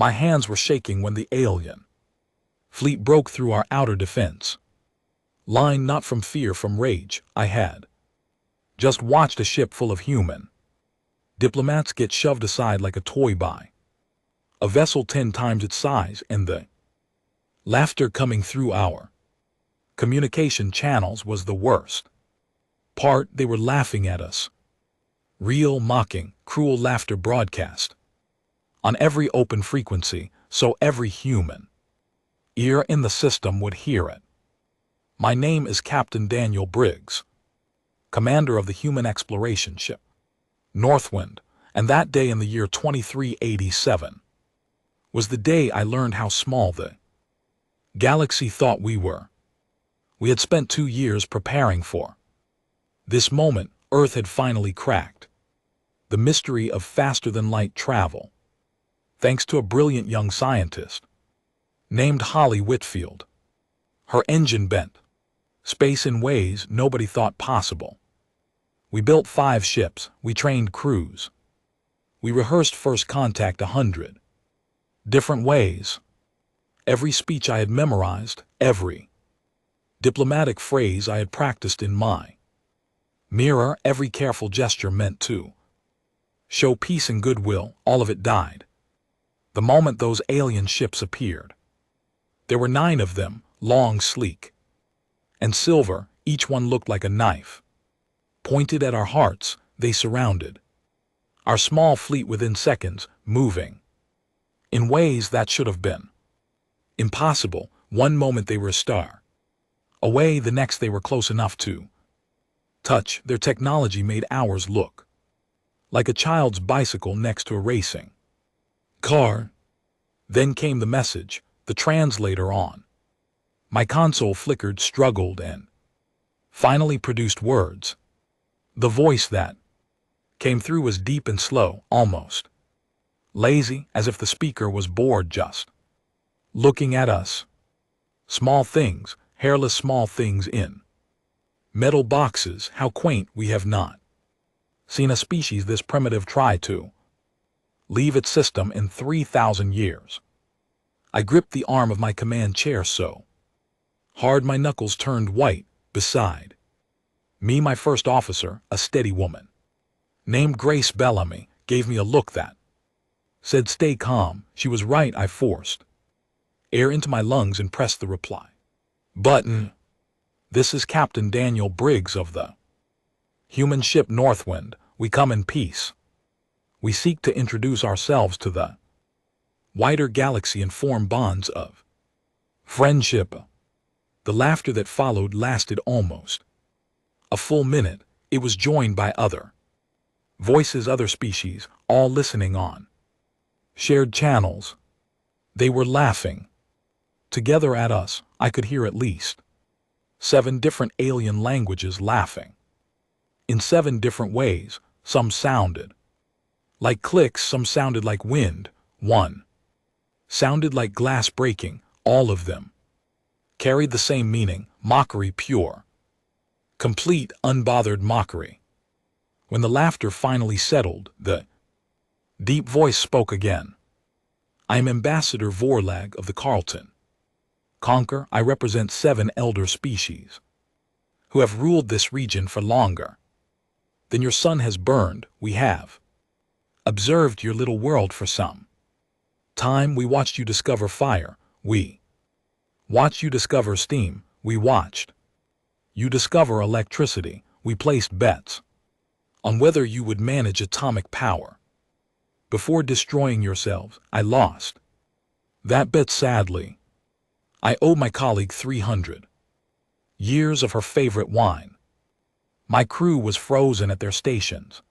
My hands were shaking when the alien fleet broke through our outer defense line, not from fear, from rage. I had just watched a ship full of human diplomats get shoved aside like a toy by a vessel 10 times its size, and the laughter coming through our communication channels was the worst part. They were laughing at us. Real, mocking, cruel laughter broadcast on every open frequency, so every human ear in the system would hear it. My name is Captain Daniel Briggs, commander of the human exploration ship Northwind, and that day in the year 2387 was the day I learned how small the galaxy thought we were. We had spent 2 years preparing for this moment. Earth had finally cracked the mystery of faster-than-light travel, thanks to a brilliant young scientist named Holly Whitfield. Her engine bent space in ways nobody thought possible. We built 5 ships, we trained crews, we rehearsed first contact 100 different ways. Every speech I had memorized, every diplomatic phrase I had practiced in my mirror, every careful gesture meant to show peace and goodwill, all of it died the moment those alien ships appeared. There were 9 of them, long, sleek, and silver. Each one looked like a knife pointed at our hearts. They surrounded our small fleet within seconds, moving in ways that should have been impossible. One moment they were a star away, the next they were close enough to touch. Their technology made ours look like a child's bicycle next to a racing car. Then came the message, the translator on my console flickered, struggled, and finally produced words. The voice that came through was deep and slow, almost lazy, as if the speaker was bored just looking at us. Small things, hairless small things in metal boxes. How quaint. We have not seen a species this primitive try to leave its system in 3,000 years. I gripped the arm of my command chair so hard my knuckles turned white. Beside me, my first officer, a steady woman named Grace Bellamy, gave me a look that said, "Stay calm." She was right. I forced air into my lungs and pressed the reply button. "This is Captain Daniel Briggs of the human ship Northwind. We come in peace. We seek to introduce ourselves to the wider galaxy and form bonds of friendship." The laughter that followed lasted almost a full minute. It was joined by other voices, other species, all listening on shared channels. They were laughing together at us. I could hear at least 7 different alien languages laughing in 7 different ways. Some sounded like clicks, some sounded like wind, one sounded like glass breaking. All of them carried the same meaning, mockery, pure, complete, unbothered mockery. When the laughter finally settled, the deep voice spoke again. "I am Ambassador Vorlag of the Carlton Conquer. I represent 7 elder species who have ruled this region for longer than your sun has burned. We have observed your little world for some time. We watched you discover fire. We watched you discover steam. We watched you discover electricity. We placed bets on whether you would manage atomic power before destroying yourselves. I lost that bet, sadly. I owe my colleague 300 years of her favorite wine. My crew was frozen at their stations.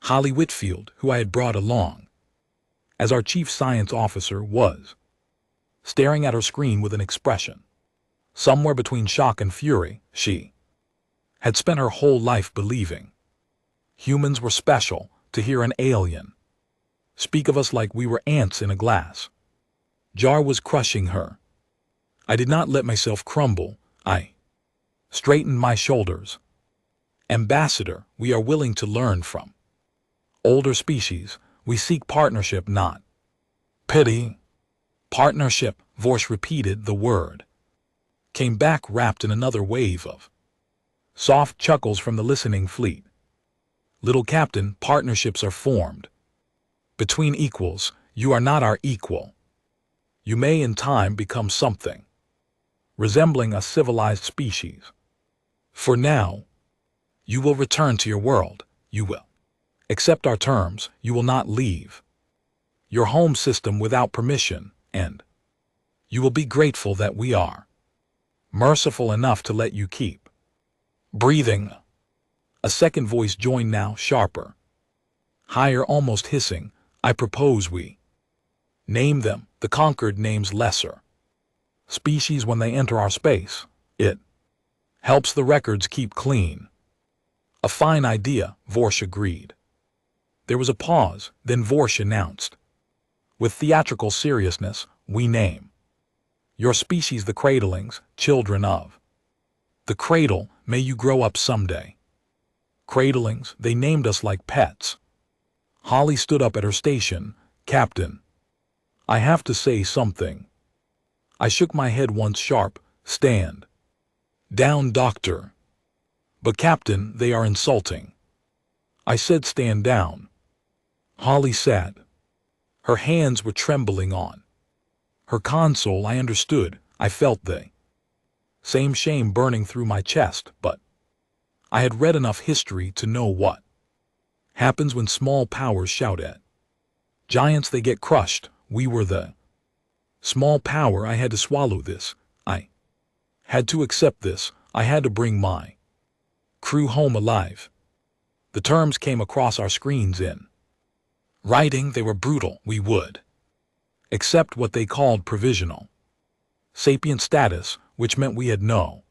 Holly Whitfield, who I had brought along as our chief science officer, was staring at her screen with an expression somewhere between shock and fury. She had spent her whole life believing humans were special. To hear an alien speak of us like we were ants in a glass jar was crushing her. I did not let myself crumble. I straightened my shoulders. "Ambassador, we are willing to learn from older species. We seek partnership, not Pity. Partnership, Vorsh repeated the word. Came back wrapped in another wave of soft chuckles from the listening fleet. Little Captain, partnerships are formed. Between equals, you are not our equal. You may in time become something resembling a civilized species. For now, you will return to your world, you will accept our terms, you will not leave your home system without permission, and you will be grateful that we are merciful enough to let you keep breathing. A second voice joined now, sharper, higher, almost hissing. I propose we name them, the conquered names lesser species when they enter our space. It helps the records keep clean. A fine idea, Vorsh agreed. There was a pause, then Vorsh announced, with theatrical seriousness, we name your species the cradlings, children of the cradle, may you grow up someday. Cradlings, they named us like pets. Holly stood up at her station. Captain, I have to say something. I shook my head once sharp. Stand down, doctor. But Captain, they are insulting. I said stand down. Holly sat. Her hands were trembling on her console. I understood. I felt the same shame burning through my chest, but I had read enough history to know what happens when small powers shout at giants. They get crushed. We were the small power. I had to swallow this. I had to accept this. I had to bring my crew home alive. The terms came across our screens in writing. They were brutal. We would accept what they called provisional sapient status, which meant we had no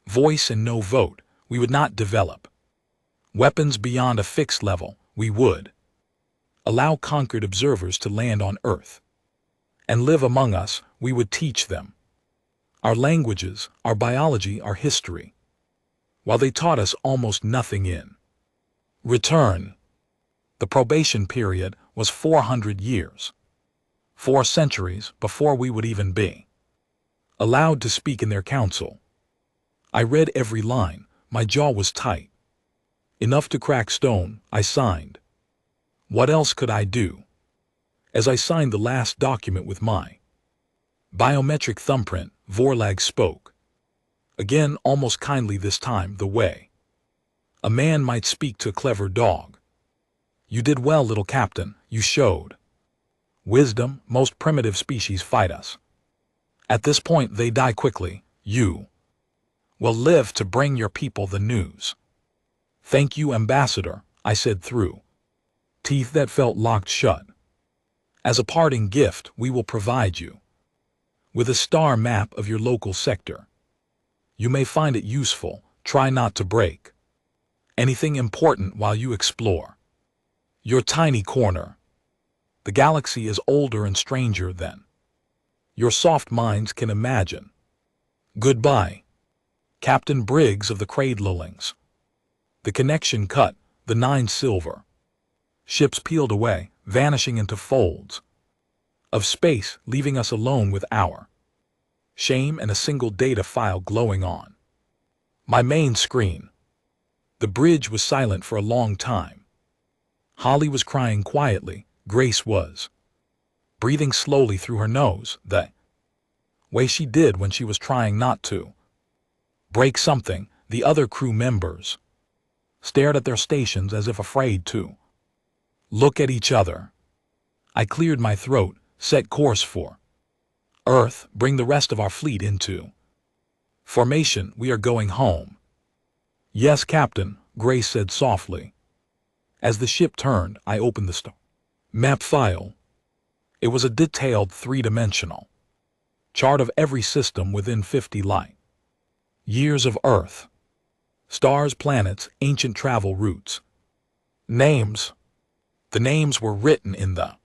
voice and no vote. We would not develop weapons beyond a fixed level. We would allow conquered observers to land on Earth and live among us. We would teach them our languages, our biology, our history, while they taught us almost nothing in return. The probation period was 400 years, 4 centuries before we would even be allowed to speak in their council. I read every line. My jaw was tight, enough to crack stone. I signed. What else could I do? As I signed the last document with my biometric thumbprint, Vorlag spoke. Again, almost kindly this time, the way a man might speak to a clever dog. You did well, little Captain. You showed wisdom. Most primitive species fight us. At this point, they die quickly. You will live to bring your people the news. Thank you, Ambassador, I said through teeth that felt locked shut. As a parting gift, we will provide you with a star map of your local sector. You may find it useful. Try not to break anything important while you explore your tiny corner. The galaxy is older and stranger than your soft minds can imagine. Goodbye, Captain Briggs of the Cradlelings. The connection cut, the 9 silver ships peeled away, vanishing into folds of space, leaving us alone with our shame and a single data file glowing on my main screen. The bridge was silent for a long time. Holly was crying quietly. Grace was breathing slowly through her nose, the way she did when she was trying not to break something. The other crew members stared at their stations as if afraid to look at each other. I cleared my throat, set course for Earth, bring the rest of our fleet into formation. We are going home. Yes, Captain, Grace said softly. As the ship turned, I opened the star map file. It was a detailed 3-dimensional chart of every system within 50 light years of Earth. Stars, planets, ancient travel routes. Names. The names were written in the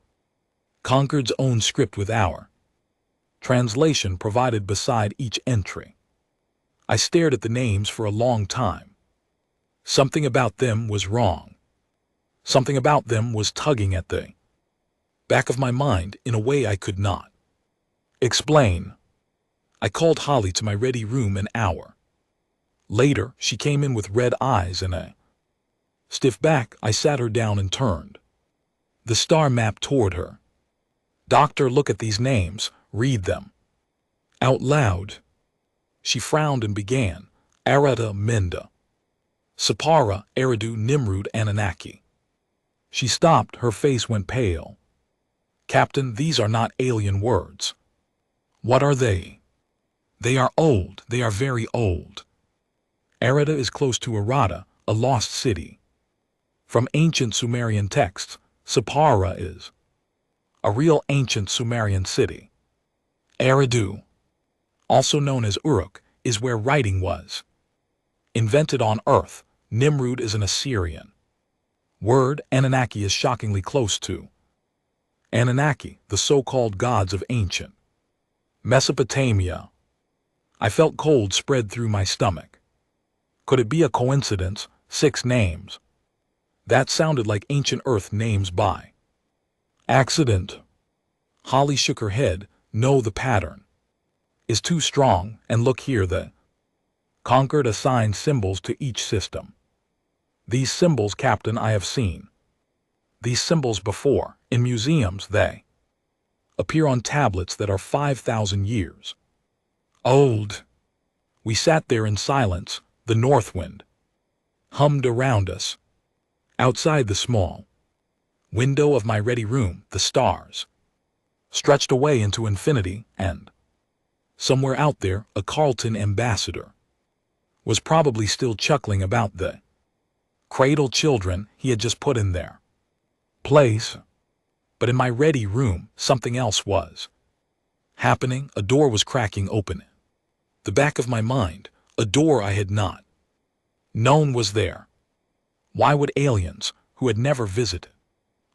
Conquered's own script with our translation provided beside each entry. I stared at the names for a long time. Something about them was wrong. Something about them was tugging at the back of my mind in a way I could not explain. I called Holly to my ready room an hour later. She came in with red eyes and a stiff back. I sat her down and turned the star map toward her. Doctor, look at these names. Read them out loud. She frowned and began. Arata, Minda, Sapara, Eridu, Nimrud, Anunnaki. She stopped. Her face went pale. Captain, these are not alien words. What are they? They are old. They are very old. Arata is close to Arata, a lost city. From ancient Sumerian texts, Sapara is a real ancient Sumerian city. Eridu, also known as Uruk, is where writing was invented on Earth. Nimrud is an Assyrian word. Anunnaki is shockingly close to Anunnaki, the so-called gods of ancient Mesopotamia. I felt cold spread through my stomach. Could it be a coincidence? 6 names. That sounded like ancient Earth names by accident. Holly shook her head. No, the pattern is too strong, and look here, the Conquered assigned symbols to each system. These symbols, Captain, I have seen these symbols before. In museums they appear on tablets that are 5,000 years old. We sat there in silence. The north wind hummed around us. Outside the small window of my ready room, the stars stretched away into infinity, and somewhere out there, a Carlton ambassador was probably still chuckling about the cradle children he had just put in their place. But in my ready room, something else was happening. A door was cracking open. The back of my mind, a door I had not known was there. Why would aliens, who had never visited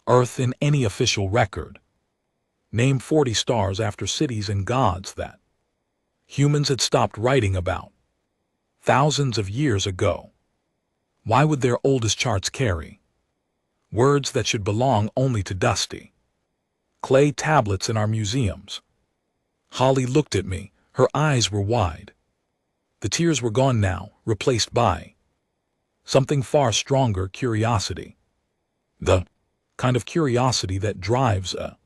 Earth in any official record, name 40 stars after cities and gods that humans had stopped writing about thousands of years ago? Why would their oldest charts carry words that should belong only to dusty clay tablets in our museums? Holly looked at me. Her eyes were wide. The tears were gone now, replaced by something far stronger, curiosity. The kind of curiosity that drives a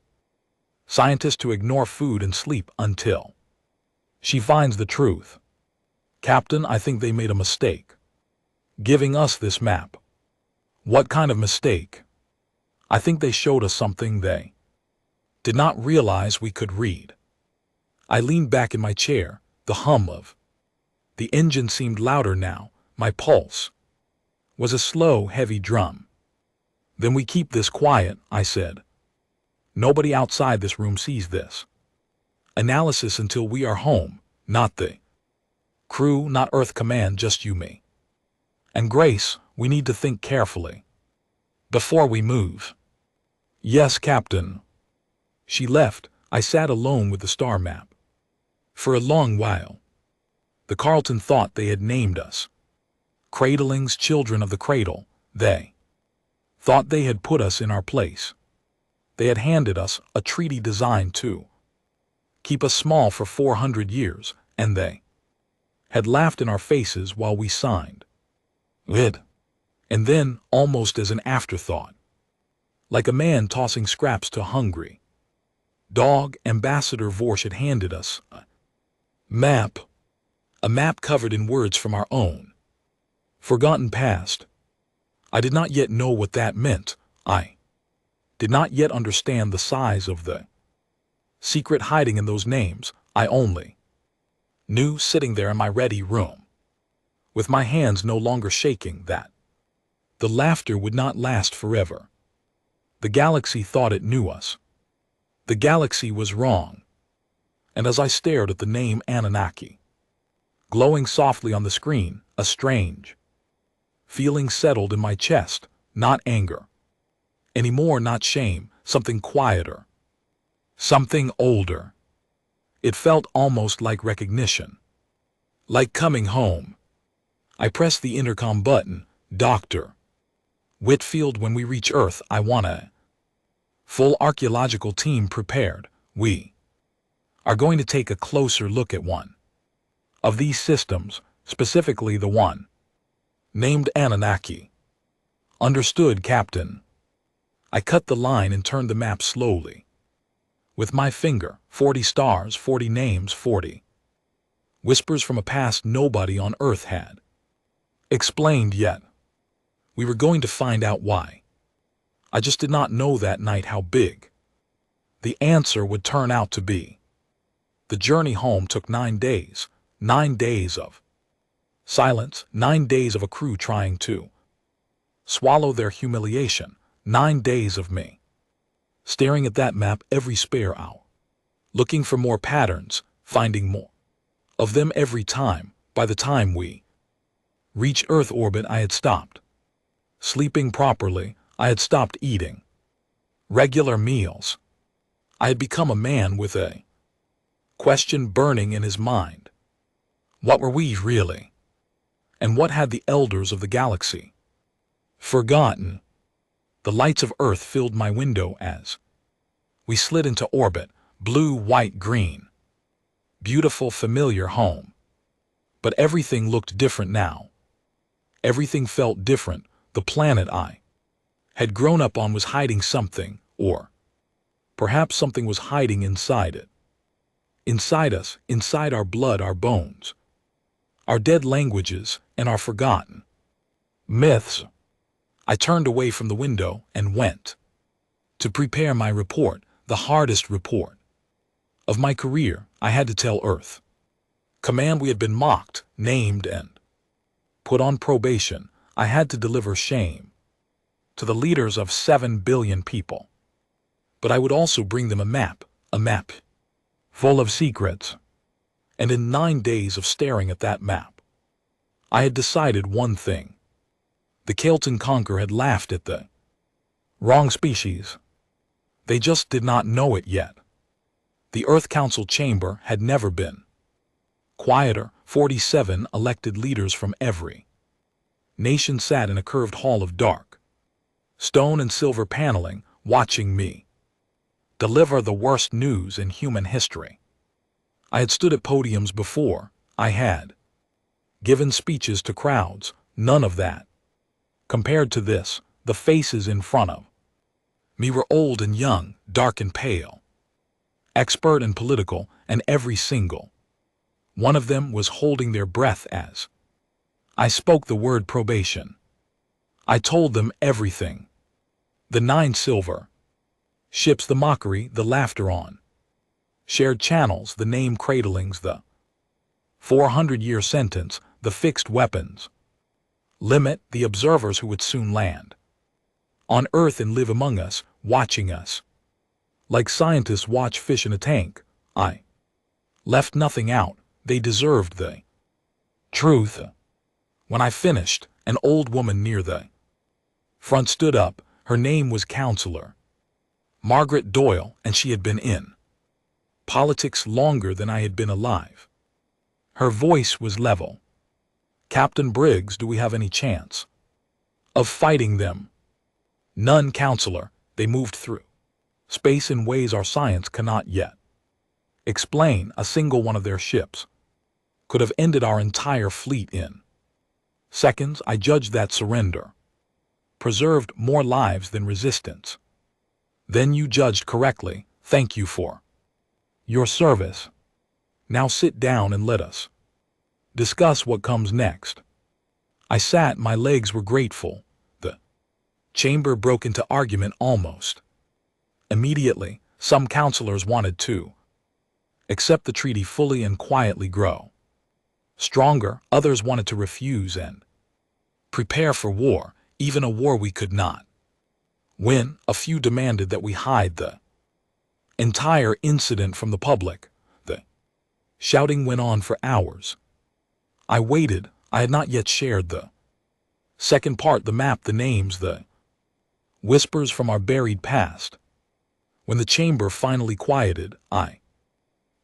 scientist to ignore food and sleep until she finds the truth. Captain, I think they made a mistake giving us this map. What kind of mistake? I think they showed us something they did not realize we could read. I leaned back in my chair. The hum of the engine seemed louder now. My pulse was a slow, heavy drum. Then we keep this quiet, I said. Nobody outside this room sees this analysis until we are home. Not the crew, not Earth Command, just you, me, and Grace. We need to think carefully before we move. Yes, Captain. She left. I sat alone with the star map. For a long while, the Carlton thought they had named us cradlings, children of the cradle. They thought they had put us in our place. They had handed us a treaty designed to keep us small for 400 years, and they had laughed in our faces while we signed it. And then, almost as an afterthought, like a man tossing scraps to a hungry dog, Ambassador Vorsh had handed us a map covered in words from our own forgotten past. I did not yet know what that meant. I did not yet understand the size of the secret hiding in those names. I only knew, sitting there in my ready room, with my hands no longer shaking, that the laughter would not last forever. The galaxy thought it knew us. The galaxy was wrong. And as I stared at the name Anunnaki glowing softly on the screen, a strange feeling settled in my chest. Not anger anymore, not shame, something quieter, something older. It felt almost like recognition, like coming home. I pressed the intercom button. Dr. Whitfield, when we reach Earth, I wanna Full archaeological team prepared. We are going to take a closer look at one of these systems, specifically the one named Anunnaki. Understood, Captain. I cut the line and turned the map slowly. With my finger, 40 stars, 40 names, 40 whispers from a past nobody on Earth had explained yet. We were going to find out why. I just did not know that night how big the answer would turn out to be. The journey home took 9 days, 9 days of silence, 9 days of a crew trying to swallow their humiliation, 9 days of me staring at that map every spare hour, looking for more patterns, finding more of them every time. By the time we reached Earth orbit, I had stopped sleeping properly. I had stopped eating regular meals. I had become a man with a question burning in his mind. What were we really? And what had the elders of the galaxy forgotten? The lights of Earth filled my window as we slid into orbit, blue, white, green. Beautiful, familiar home. But everything looked different now. Everything felt different. The planet I had grown up on was hiding something, or perhaps something was hiding inside it. Inside us, inside our blood, our bones, our dead languages, and our forgotten myths. I turned away from the window and went to prepare my report, the hardest report of my career. I had to tell Earth Command we had been mocked, named, and put on probation. I had to deliver shame to the leaders of 7 billion people. But I would also bring them a map full of secrets. And in 9 days of staring at that map, I had decided one thing. The Kelton Conqueror had laughed at the wrong species. They just did not know it yet. The Earth Council chamber had never been quieter. 47 elected leaders from every nation sat in a curved hall of dark stone and silver paneling, watching me deliver the worst news in human history. I had stood at podiums before. I had given speeches to crowds. None of that compared to this. The faces in front of me were old and young, dark and pale, expert and political, and every single one of them was holding their breath as I spoke the word probation. I told them everything. The 9 silver ships, the mockery, the laughter on shared channels, the name cradlings, the 400-year sentence, the fixed weapons limit, the observers who would soon land on Earth and live among us, watching us like scientists watch fish in a tank. I left nothing out. They deserved the truth. When I finished, an old woman near the front stood up. Her name was Counselor Margaret Doyle, and she had been in politics longer than I had been alive. Her voice was level. Captain Briggs, do we have any chance of fighting them? None, Counselor. They moved through space in ways our science cannot yet explain. A single one of their ships could have ended our entire fleet in seconds. I judged that surrender preserved more lives than resistance. Then you judged correctly. Thank you for your service. Now sit down and let us discuss what comes next. I sat, my legs were grateful. The chamber broke into argument almost immediately. Some counselors wanted to accept the treaty fully and quietly grow stronger. Others wanted to refuse and prepare for war, even a war we could not win. A few demanded that we hide the entire incident from the public. The shouting went on for hours. I waited. I had not yet shared the second part, the map, the names, the whispers from our buried past. When the chamber finally quieted, I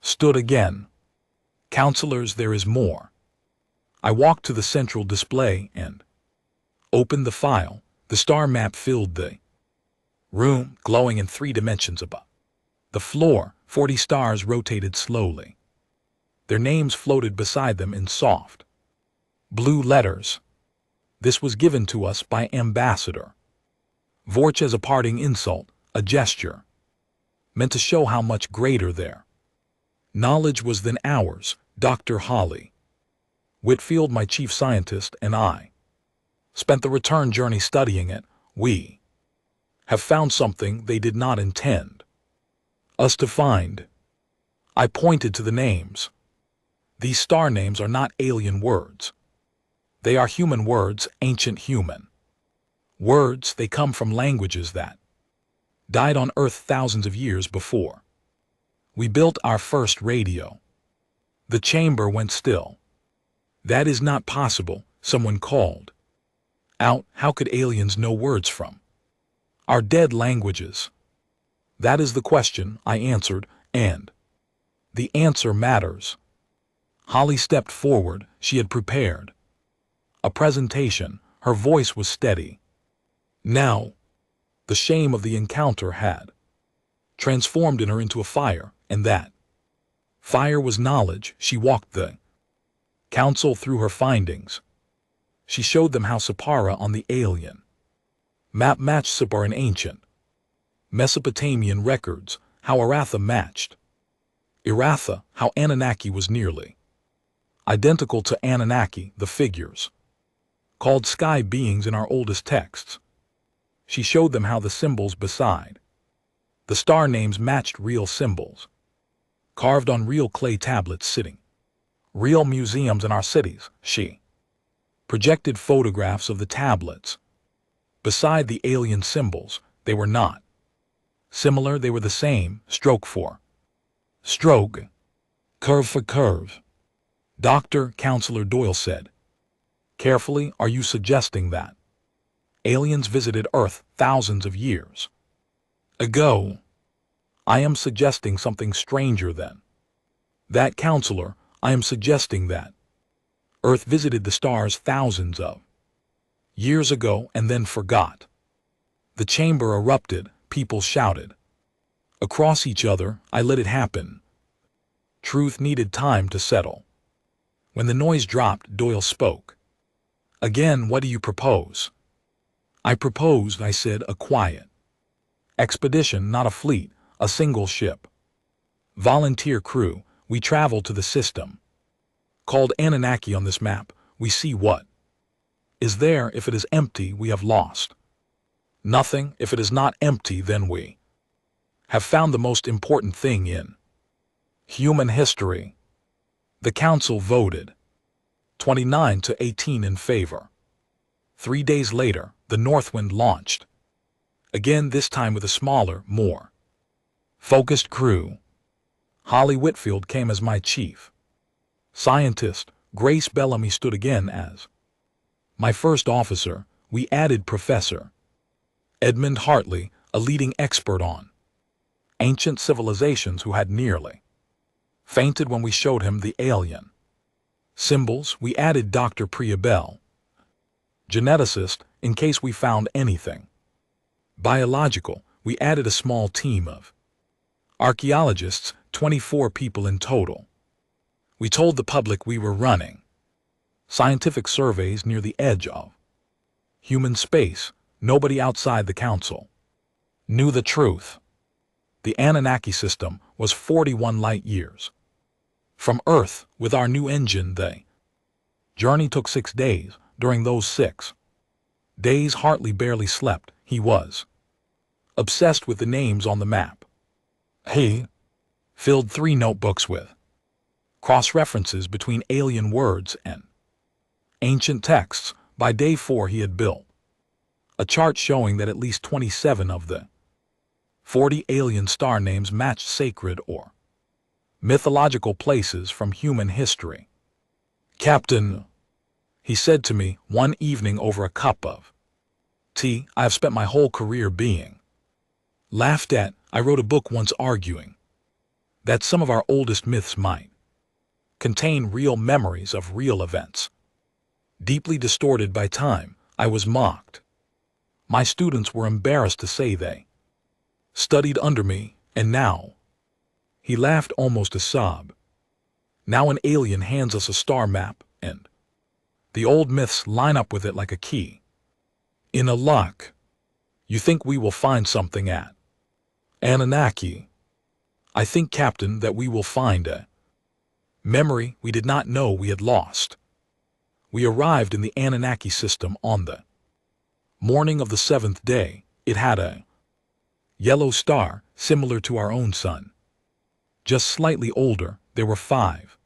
stood again. Counselors, there is more. I walked to the central display and opened the file. The star map filled the Room glowing in 3 dimensions above. The floor, 40 stars rotated slowly. Their names floated beside them in soft blue letters. This was given to us by Ambassador Vorch as a parting insult, a gesture, meant to show how much greater their knowledge was than ours. Dr. Holly Whitfield, my chief scientist, and I spent the return journey studying it. We have found something they did not intend us to find. I pointed to the names. These star names are not alien words. They are human words, ancient human words. They come from languages that died on Earth thousands of years before we built our first radio. The chamber went still. That is not possible, someone called out. How could aliens know words from our dead languages? That is the question, I answered, and the answer matters. Holly stepped forward. She had prepared a presentation. Her voice was steady. Now, the shame of the encounter had transformed in her into a fire, and that fire was knowledge. She walked the council through her findings. She showed them how Sippara on the alien map matched Sippar in ancient Mesopotamian records, how Aratha matched Iratha, how Anunnaki was nearly identical to Anunnaki, the figures called sky beings in our oldest texts. She showed them how the symbols beside the star names matched real symbols, carved on real clay tablets sitting real museums in our cities. She projected photographs of the tablets beside the alien symbols. They were not similar, they were the same, stroke for stroke, curve for curve. Dr. Counselor Doyle said carefully, are you suggesting that aliens visited Earth thousands of years ago? I am suggesting something stranger than that, Counselor. I am suggesting that Earth visited the stars thousands of years ago and then forgot. The chamber erupted. People shouted across each other. I let it happen. Truth needed time to settle. When the noise dropped, Doyle spoke again. What do you propose? I proposed, I said, a quiet expedition, not a fleet, a single ship. Volunteer crew. We travel to the system called Anunnaki on this map. We see what is there. If it is empty, we have lost nothing. If it is not empty, then we have found the most important thing in human history. The council voted 29-18 in favor. 3 days later, the Northwind launched again, this time with a smaller, more focused crew. Holly Whitfield came as my chief scientist. Grace Bellamy stood again as my first officer. We added Professor Edmund Hartley, a leading expert on ancient civilizations, who had nearly fainted when we showed him the alien symbols. We added Dr. Priya Bell, geneticist, in case we found anything biological. We added a small team of archaeologists, 24 people in total. We told the public we were running scientific surveys near the edge of human space. Nobody outside the council knew the truth. The Anunnaki system was 41 light years from Earth. With our new engine, the journey took 6 days. During those 6 days, Hartley barely slept. He was obsessed with the names on the map. He filled 3 notebooks with cross-references between alien words and ancient texts. By day 4, he had built a chart showing that at least 27 of the 40 alien star names matched sacred or mythological places from human history. Captain, he said to me one evening over a cup of tea, I have spent my whole career being laughed at. I wrote a book once arguing that some of our oldest myths might contain real memories of real events, deeply distorted by time. I was mocked. My students were embarrassed to say they studied under me, and now, he laughed almost a sob. Now an alien hands us a star map, and the old myths line up with it like a key. In a lock. You think we will find something at Anunnaki. I think, Captain, that we will find a memory we did not know we had lost. We arrived in the Anunnaki system on the morning of the 7th day. It had a yellow star, similar to our own sun. Just slightly older. There were 5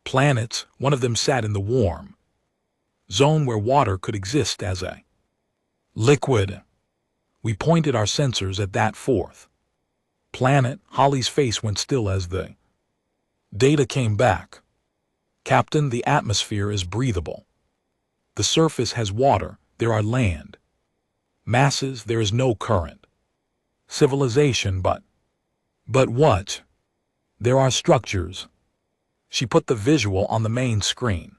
planets. One of them sat in the warm zone where water could exist as a liquid. We pointed our sensors at that 4th planet. Holly's face went still as the data came back. Captain, the atmosphere is breathable. The surface has water. There are land masses. There is no current civilization, but what? There are structures. She put the visual on the main screen.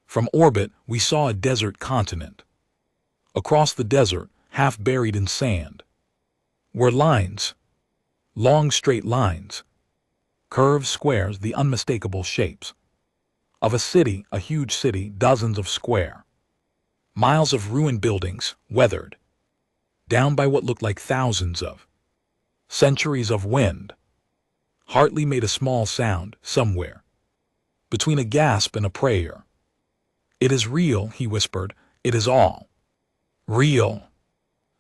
From orbit, we saw a desert continent. Across the desert, half buried in sand, were lines. Long straight lines. Curves, squares, the unmistakable shapes of a city, a huge city, dozens of square miles of ruined buildings, weathered down by what looked like thousands of centuries of wind. Hartley made a small sound somewhere between a gasp and a prayer. It is real, he whispered. It is all real.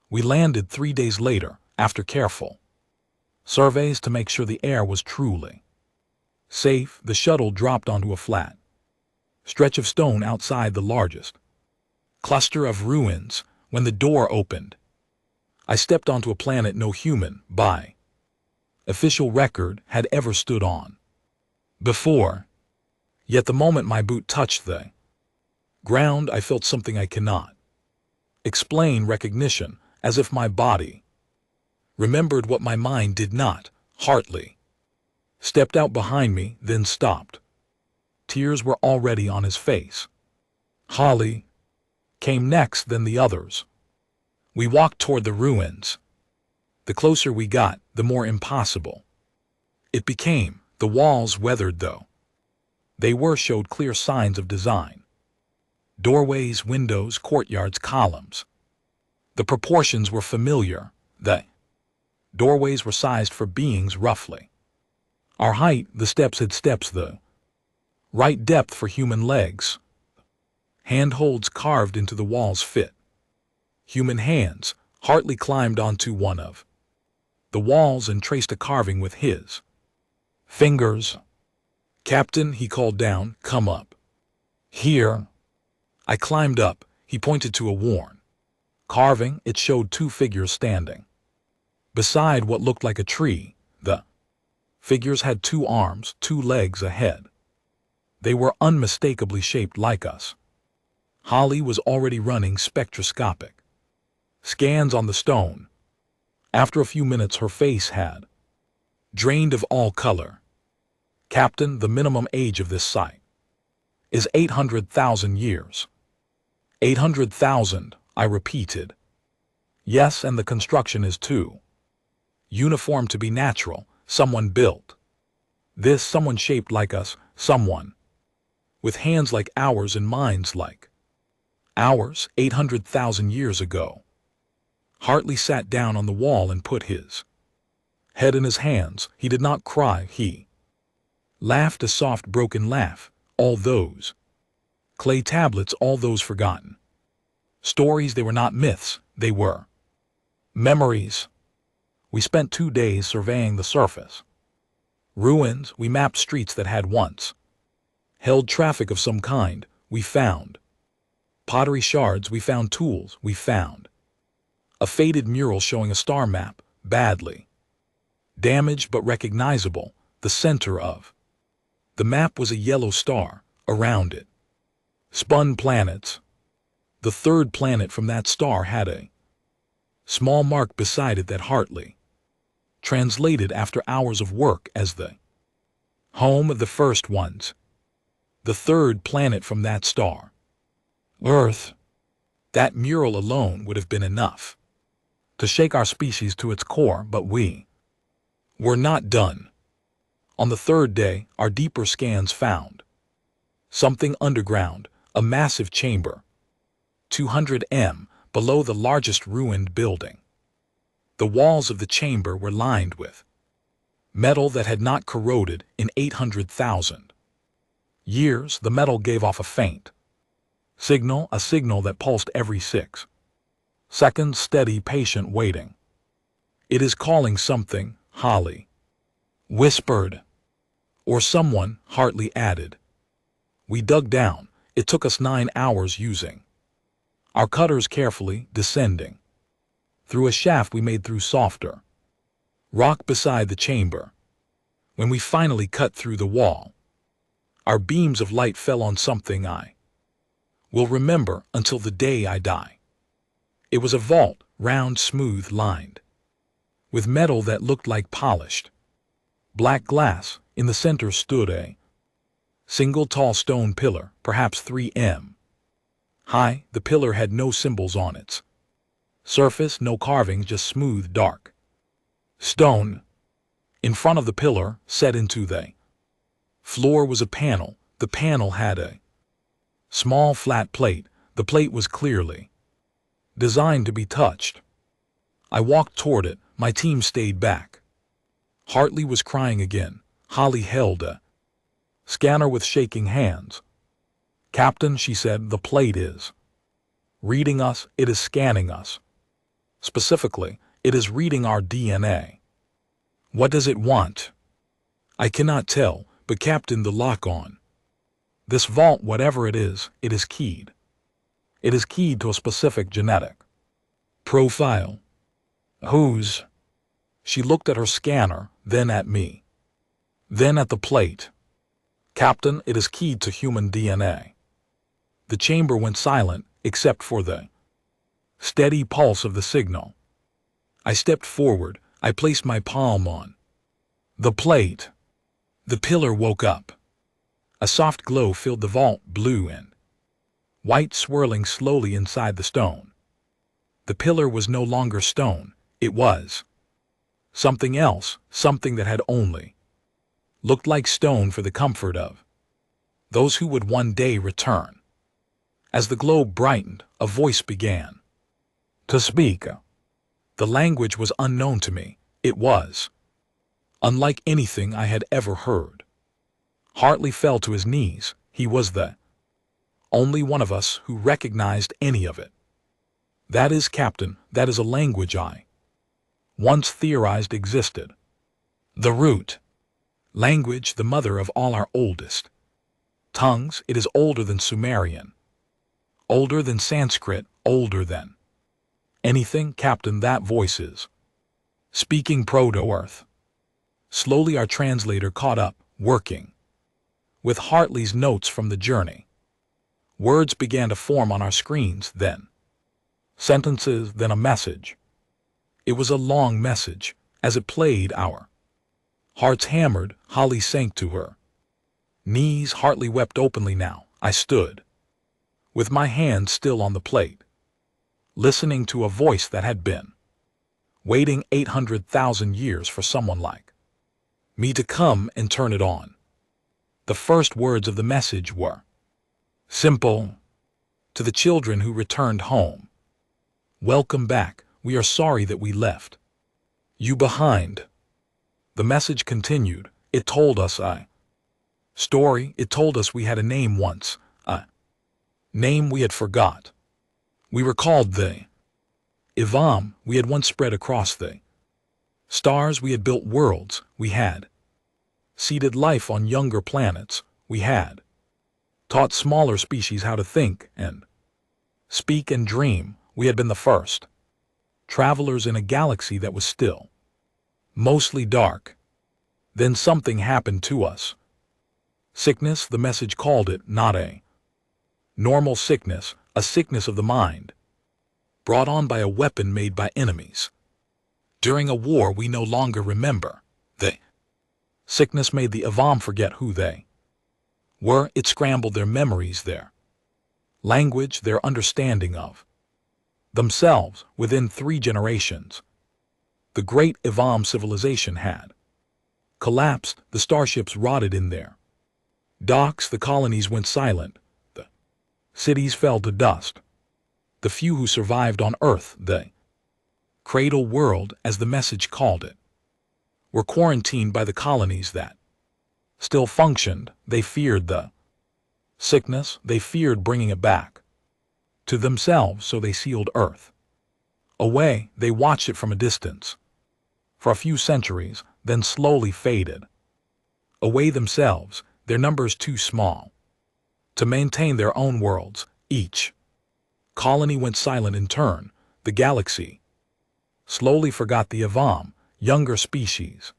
We landed 3 days later, after careful surveys to make sure the air was truly safe. The shuttle dropped onto a flat stretch of stone outside the largest cluster of ruins. When the door opened, I stepped onto a planet no human, by official record, had ever stood on before. Yet the moment my boot touched the ground, I felt something I cannot explain. Recognition, as if my body remembered what my mind did not. Hartley stepped out behind me, then stopped. Tears were already on his face. Holly came next, then the others. We walked toward the ruins. The closer we got, the more impossible it became. The walls, weathered though they were, showed clear signs of design. Doorways, windows, courtyards, columns. The proportions were familiar. The doorways were sized for beings roughly our height. The steps had steps the right depth for human legs. Handholds carved into the walls fit human hands. Hartley climbed onto one of the walls and traced a carving with his fingers. Captain, he called down, come up here. I climbed up. He pointed to a worn carving. It showed 2 figures standing beside what looked like a tree. The figures had 2 arms, 2 legs, a head. They were unmistakably shaped like us. Holly was already running spectroscopic scans on the stone. After a few minutes, her face had drained of all color. Captain, the minimum age of this site is 800,000 years. 800,000, I repeated. Yes, and the construction is too uniform to be natural. Someone built this, someone shaped like us, someone with hands like ours and minds like ours. 800,000 years ago. Hartley sat down on the wall and put his head in his hands. He did not cry. He laughed a soft, broken laugh. All those clay tablets, all those forgotten stories, they were not myths, they were memories. We spent 2 days surveying the surface ruins. We mapped streets that had once held traffic of some kind. We found pottery shards. We found tools. We found a faded mural showing a star map, badly damaged but recognizable. The center of the map was a yellow star. Around it spun planets. The 3rd planet from that star had a small mark beside it that Hartley translated after hours of work as the home of the first ones. The 3rd planet from that star, Earth. That mural alone would have been enough to shake our species to its core, but we were not done. On the third day, our deeper scans found something underground, a massive chamber, 200 m below the largest ruined building. The walls of the chamber were lined with metal that had not corroded in 800,000 years. The metal gave off a faint signal, a signal that pulsed every 6 seconds, steady, patient waiting. It is calling something, Holly whispered. Or someone, Hartley added. We dug down. It took us 9 hours using our cutters, carefully descending through a shaft we made through softer rock beside the chamber. When we finally cut through the wall, our beams of light fell on something I will remember until the day I die. It was a vault, round, smooth, lined with metal that looked like polished black glass. In the center stood a single tall stone pillar, perhaps 3 m high. The pillar had no symbols on its surface, no carvings, just smooth, dark stone. In front of the pillar, set into the floor, was a panel. The panel had a small flat plate. The plate was clearly designed to be touched. I walked toward it. My team stayed back. Hartley was crying again. Holly held a scanner with shaking hands. Captain, she said, the plate is reading us. It is scanning us. Specifically, it is reading our DNA. What does it want? I cannot tell, but Captain, the lock on this vault, whatever it is keyed. It is keyed to a specific genetic profile. Whose? She looked at her scanner, then at me, then at the plate. Captain, it is keyed to human DNA. The chamber went silent, except for the steady pulse of the signal. I stepped forward. I placed my palm on the plate. The pillar woke up. A soft glow filled the vault, blue and white, swirling slowly inside the stone. The pillar was no longer stone. It was something else, something that had only looked like stone for the comfort of those who would one day return. As the glow brightened, a voice began to speak. The language was unknown to me. It was unlike anything I had ever heard. Hartley fell to his knees. He was the only one of us who recognized any of it. That is, Captain, that is a language I once theorized existed. The root language, the mother of all our oldest tongues. It is older than Sumerian, older than Sanskrit, older than anything, Captain. That voice is speaking Proto-Earth. Slowly our translator caught up, working with Hartley's notes from the journey. Words began to form on our screens, then sentences, then a message. It was a long message. As it played, our hearts hammered. Holly sank to her knees. Hartley wept openly now. I stood with my hand still on the plate, listening to a voice that had been waiting 800,000 years for someone like me to come and turn it on. The first words of the message were simple. To the children who returned home, welcome back. We are sorry that we left you behind. The message continued. It told us a story. It told us we had a name once, a name we had forgot. We were called the Ivam. We had once spread across the stars. We had built worlds. We had seeded life on younger planets. We had taught smaller species how to think and speak and dream. We had been the first travelers in a galaxy that was still mostly dark. Then something happened to us. Sickness, the message called it, not a normal sickness, a sickness of the mind, brought on by a weapon made by enemies. During a war we no longer remember. The sickness made the Avam forget who they were. It scrambled their memories, their language, their understanding of themselves within 3 generations. The great Evam civilization had collapsed, the starships rotted in their docks, the colonies went silent, the cities fell to dust. The few who survived on Earth, the cradle world, as the message called it, were quarantined by the colonies that still functioned. They feared the sickness, they feared bringing it back to themselves, so they sealed Earth away. They watched it from a distance for a few centuries, then slowly faded away themselves, their numbers too small to maintain their own worlds. Each colony went silent in turn. The galaxy slowly forgot the Evam. Younger species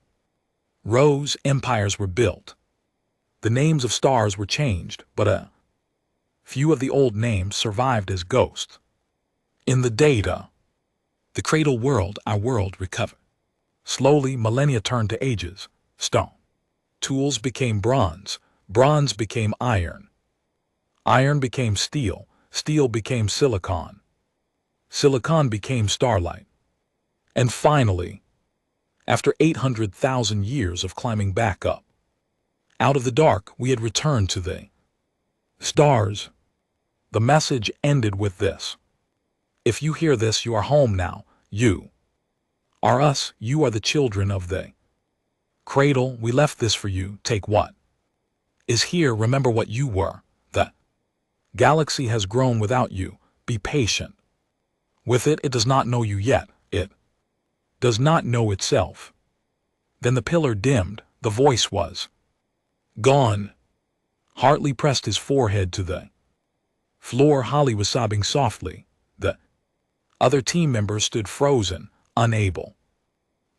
rose, empires were built. The names of stars were changed, but a few of the old names survived as ghosts. In the data, the cradle world, our world, recovered. Slowly, millennia turned to ages. Stone tools became bronze. Bronze became iron. Iron became steel. Steel became silicon. Silicon became starlight. And finally, after 800,000 years of climbing back up out of the dark, we had returned to the stars. The message ended with this: if you hear this, you are home now. You are us. You are the children of the cradle. We left this for you. Take what is here. Remember what you were. The galaxy has grown without you. Be patient with it. It does not know you yet. It does not know itself. Then the pillar dimmed. The voice was gone. Hartley pressed his forehead to the floor. Holly was sobbing softly. The other team members stood frozen, unable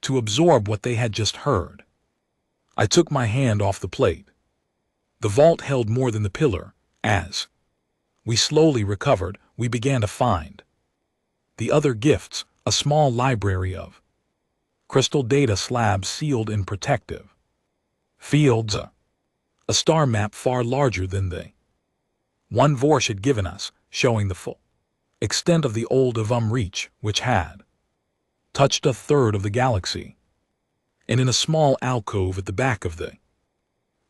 to absorb what they had just heard. I took my hand off the plate. The vault held more than the pillar. As we slowly recovered, we began to find the other gifts, a small library of crystal data slabs sealed in protective fields, a star map far larger than the one Vorsh had given us, showing the full extent of the old Evam reach, which had touched a third of the galaxy. And in a small alcove at the back of the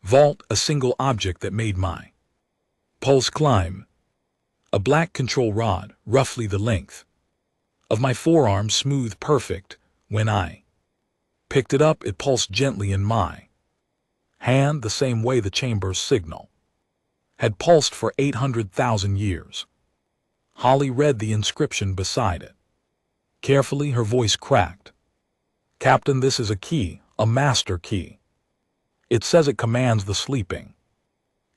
vault, a single object that made my pulse climb. A black control rod, roughly the length of my forearm, smooth, perfect. When I picked it up, it pulsed gently in my hand, the same way the chamber's signal had pulsed for 800,000 years. Holly read the inscription beside it. Carefully, her voice cracked. Captain, this is a key, a master key. It says it commands the sleeping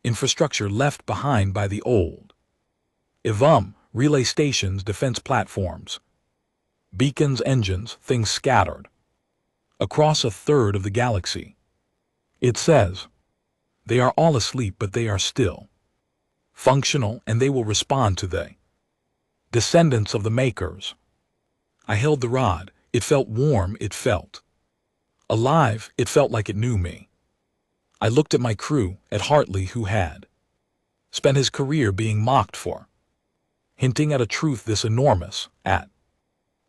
infrastructure left behind by the old Evam, relay stations, defense platforms, beacons, engines, things scattered across a third of the galaxy. It says they are all asleep, but they are still functional, and they will respond to the descendants of the makers. I held the rod. It felt warm. It felt alive. It felt like it knew me. I looked at my crew, at Hartley, who had spent his career being mocked for hinting at a truth this enormous, at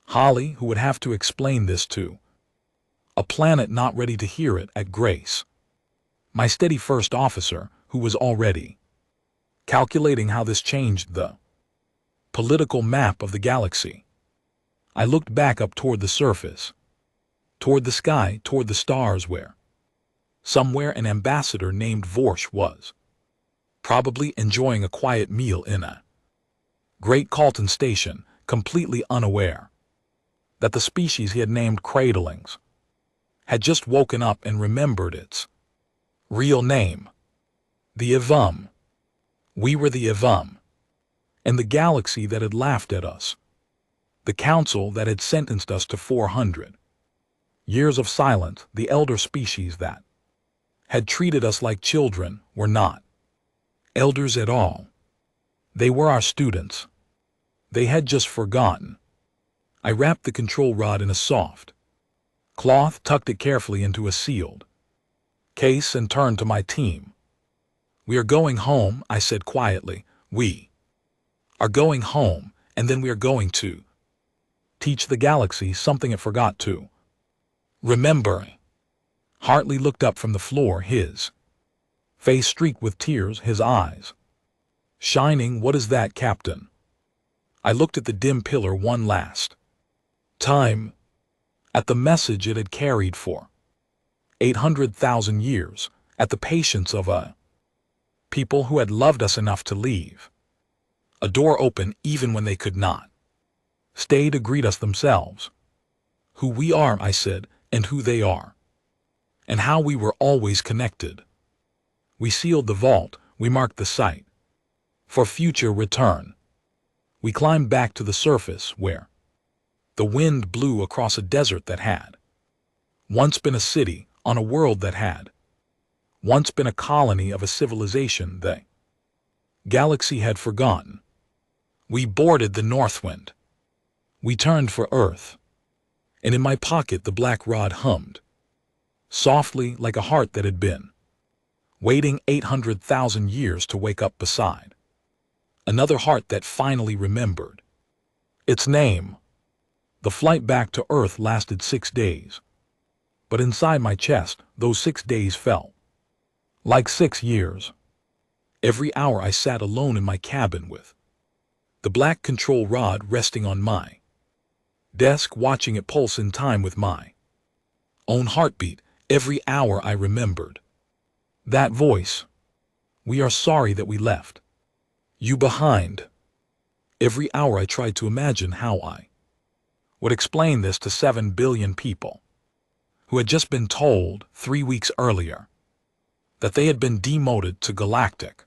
Holly, who would have to explain this to a planet not ready to hear it, at Grace, my steady first officer, who was already calculating how this changed the political map of the galaxy. I looked back up toward the surface, toward the sky, toward the stars, where somewhere an ambassador named Vorsh was probably enjoying a quiet meal in a great Calton station, completely unaware that the species he had named cradlings had just woken up and remembered its real name. The Evam. We were the Evam. And the galaxy that had laughed at us. The council that had sentenced us to 400 years of silence, the elder species that had treated us like children, were not elders at all. They were our students. They had just forgotten. I wrapped the control rod in a soft cloth, tucked it carefully into a sealed case, and turned to my team. We are going home, I said quietly. We are going home, and then we are going to teach the galaxy something it forgot to remember. Hartley looked up from the floor, his face streaked with tears, his eyes shining. What is that, Captain? I looked at the dim pillar one last time, at the message it had carried for 800,000 years, at the patience of a people who had loved us enough to leave a door open even when they could not stay to greet us themselves. Who we are, I said, and who they are, and how we were always connected. We sealed the vault, we marked the site for future return. We climbed back to the surface where the wind blew across a desert that had once been a city, on a world that had once been a colony of a civilization the galaxy had forgotten. We boarded the Northwind. We turned for Earth, and in my pocket the black rod hummed softly like a heart that had been waiting 800,000 years to wake up beside another heart that finally remembered its name. The flight back to Earth lasted 6 days, but inside my chest those 6 days felt like 6 years. Every hour I sat alone in my cabin with the black control rod resting on my desk, watching it pulse in time with my own heartbeat. Every hour I remembered that voice. We are sorry that we left you behind. Every hour I tried to imagine how I would explain this to 7 billion people who had just been told 3 weeks earlier that they had been demoted to galactic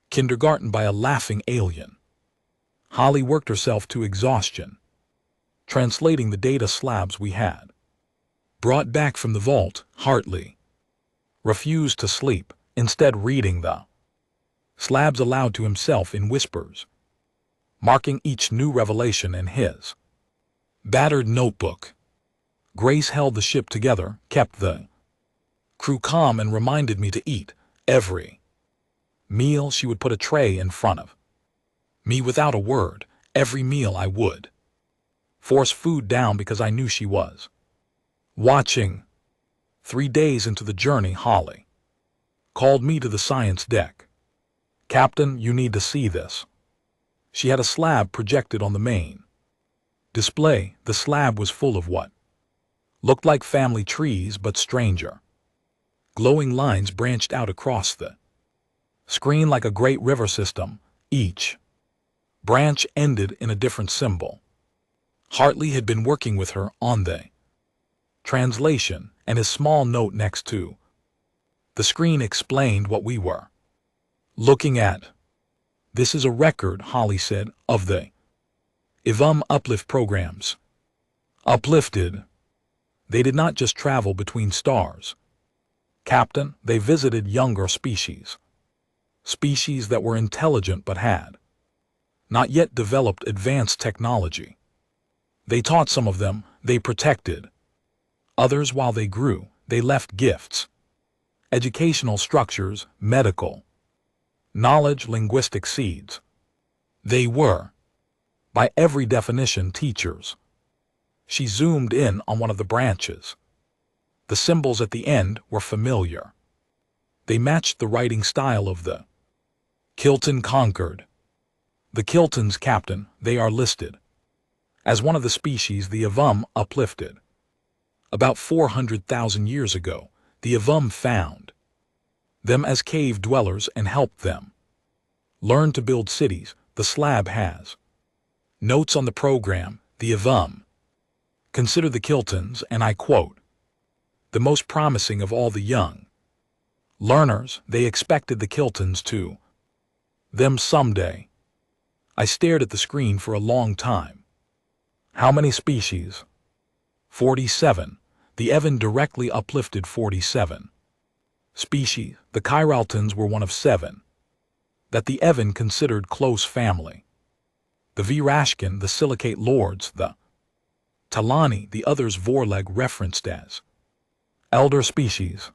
kindergarten by a laughing alien. Holly worked herself to exhaustion, translating the data slabs we had brought back from the vault. Hartley refused to sleep, instead reading the slabs aloud to himself in whispers, marking each new revelation in his battered notebook. Grace held the ship together, kept the crew calm, and reminded me to eat every meal. She would put a tray in front of me without a word. Every meal I would force food down because I knew she was watching. 3 days into the journey, Holly called me to the science deck. Captain, you need to see this. She had a slab projected on the main display. The slab was full of what looked like family trees, but stranger. Glowing lines branched out across the screen like a great river system. Each branch ended in a different symbol. Hartley had been working with her on the translation, and his small note next to the screen explained what we were looking at. This is a record, Holly said, of the HFY uplift programs. Uplifted. They did not just travel between stars, Captain, they visited younger species. Species that were intelligent but had not yet developed advanced technology. They taught some of them, they protected others while they grew. They left gifts, educational structures, medical knowledge, linguistic seeds. They were, by every definition, teachers. She zoomed in on one of the branches. The symbols at the end were familiar. They matched the writing style of the Kilton Conquered. The Kiltons, Captain, they are listed as one of the species the HFY uplifted. About 400,000 years ago, the HFY found them as cave dwellers and helped them learn to build cities. The slab has notes on the program. The HFY consider the Kiltons, and I quote, the most promising of all the young learners. They expected the Kiltons to them someday. I stared at the screen for a long time. How many species? 47. The HFY directly uplifted 47 species. The Chiraltons were one of 7 that the HFY considered close family. The Virashkin, the Silicate Lords, the Talani, the others Vorleg referenced as elder species.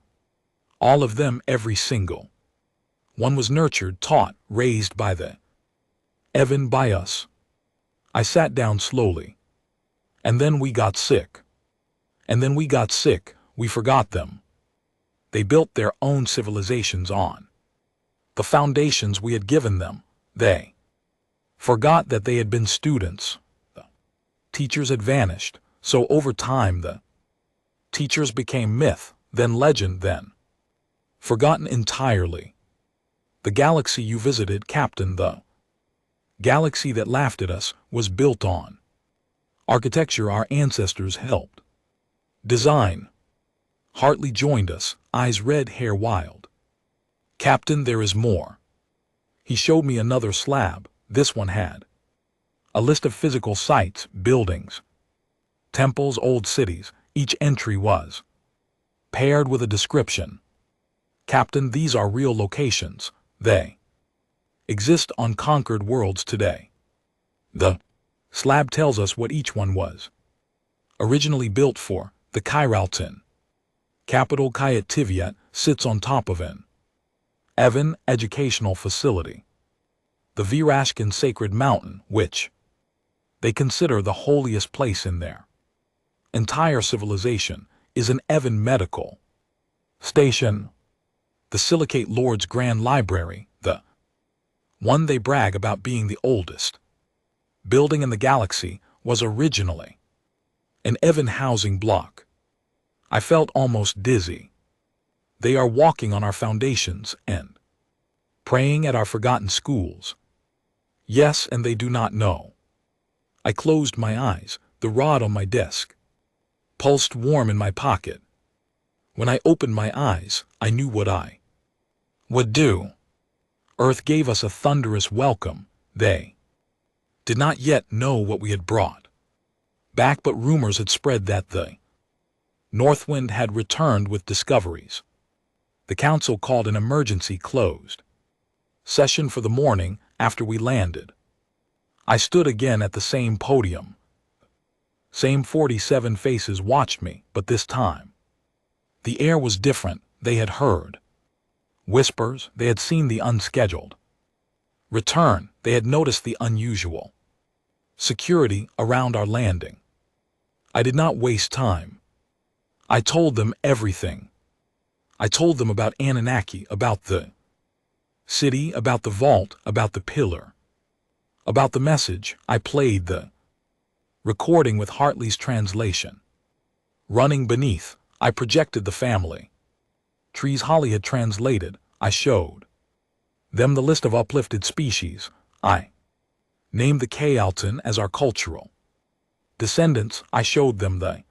All of them, every single one, was nurtured, taught, raised by the HFY, by us. I sat down slowly. And then we got sick. And then we got sick, we forgot them. They built their own civilizations on the foundations we had given them. They forgot that they had been students. The teachers had vanished, so over time the teachers became myth, then legend, then forgotten entirely. The galaxy you visited, Captain, the galaxy that laughed at us, was built on architecture our ancestors helped design. Hartley joined us, eyes red, hair wild. Captain, there is more. He showed me another slab. This one had a list of physical sites, buildings, temples, old cities. Each entry was paired with a description. Captain, these are real locations. They exist on conquered worlds today. The slab tells us what each one was originally built for. The Kyraltin, capital Kayat sits on top of an Evan educational facility. The Virashkin sacred mountain, which they consider the holiest place in their entire civilization, is an Evan medical station. The Silicate Lord's Grand Library, the one they brag about being the oldest building in the galaxy, was originally an Evan housing block. I felt almost dizzy. They are walking on our foundations and praying at our forgotten schools. Yes, and they do not know. I closed my eyes. The rod on my desk pulsed warm in my pocket. When I opened my eyes, I knew what I would do. Earth gave us a thunderous welcome. They did not yet know what we had brought back, but rumors had spread that the Northwind had returned with discoveries. The council called an emergency closed session for the morning after we landed. I stood again at the same podium. Same 47 faces watched me, but this time the air was different. They had heard whispers. They had seen the unscheduled return. They had noticed the unusual security around our landing. I did not waste time. I told them everything. I told them about Anunnaki, about the city, about the vault, about the pillar, about the message. I played the recording with Hartley's translation running beneath. I projected the family trees Holly had translated. I showed them the list of uplifted species. I named the Kayalton as our cultural descendants. I showed them the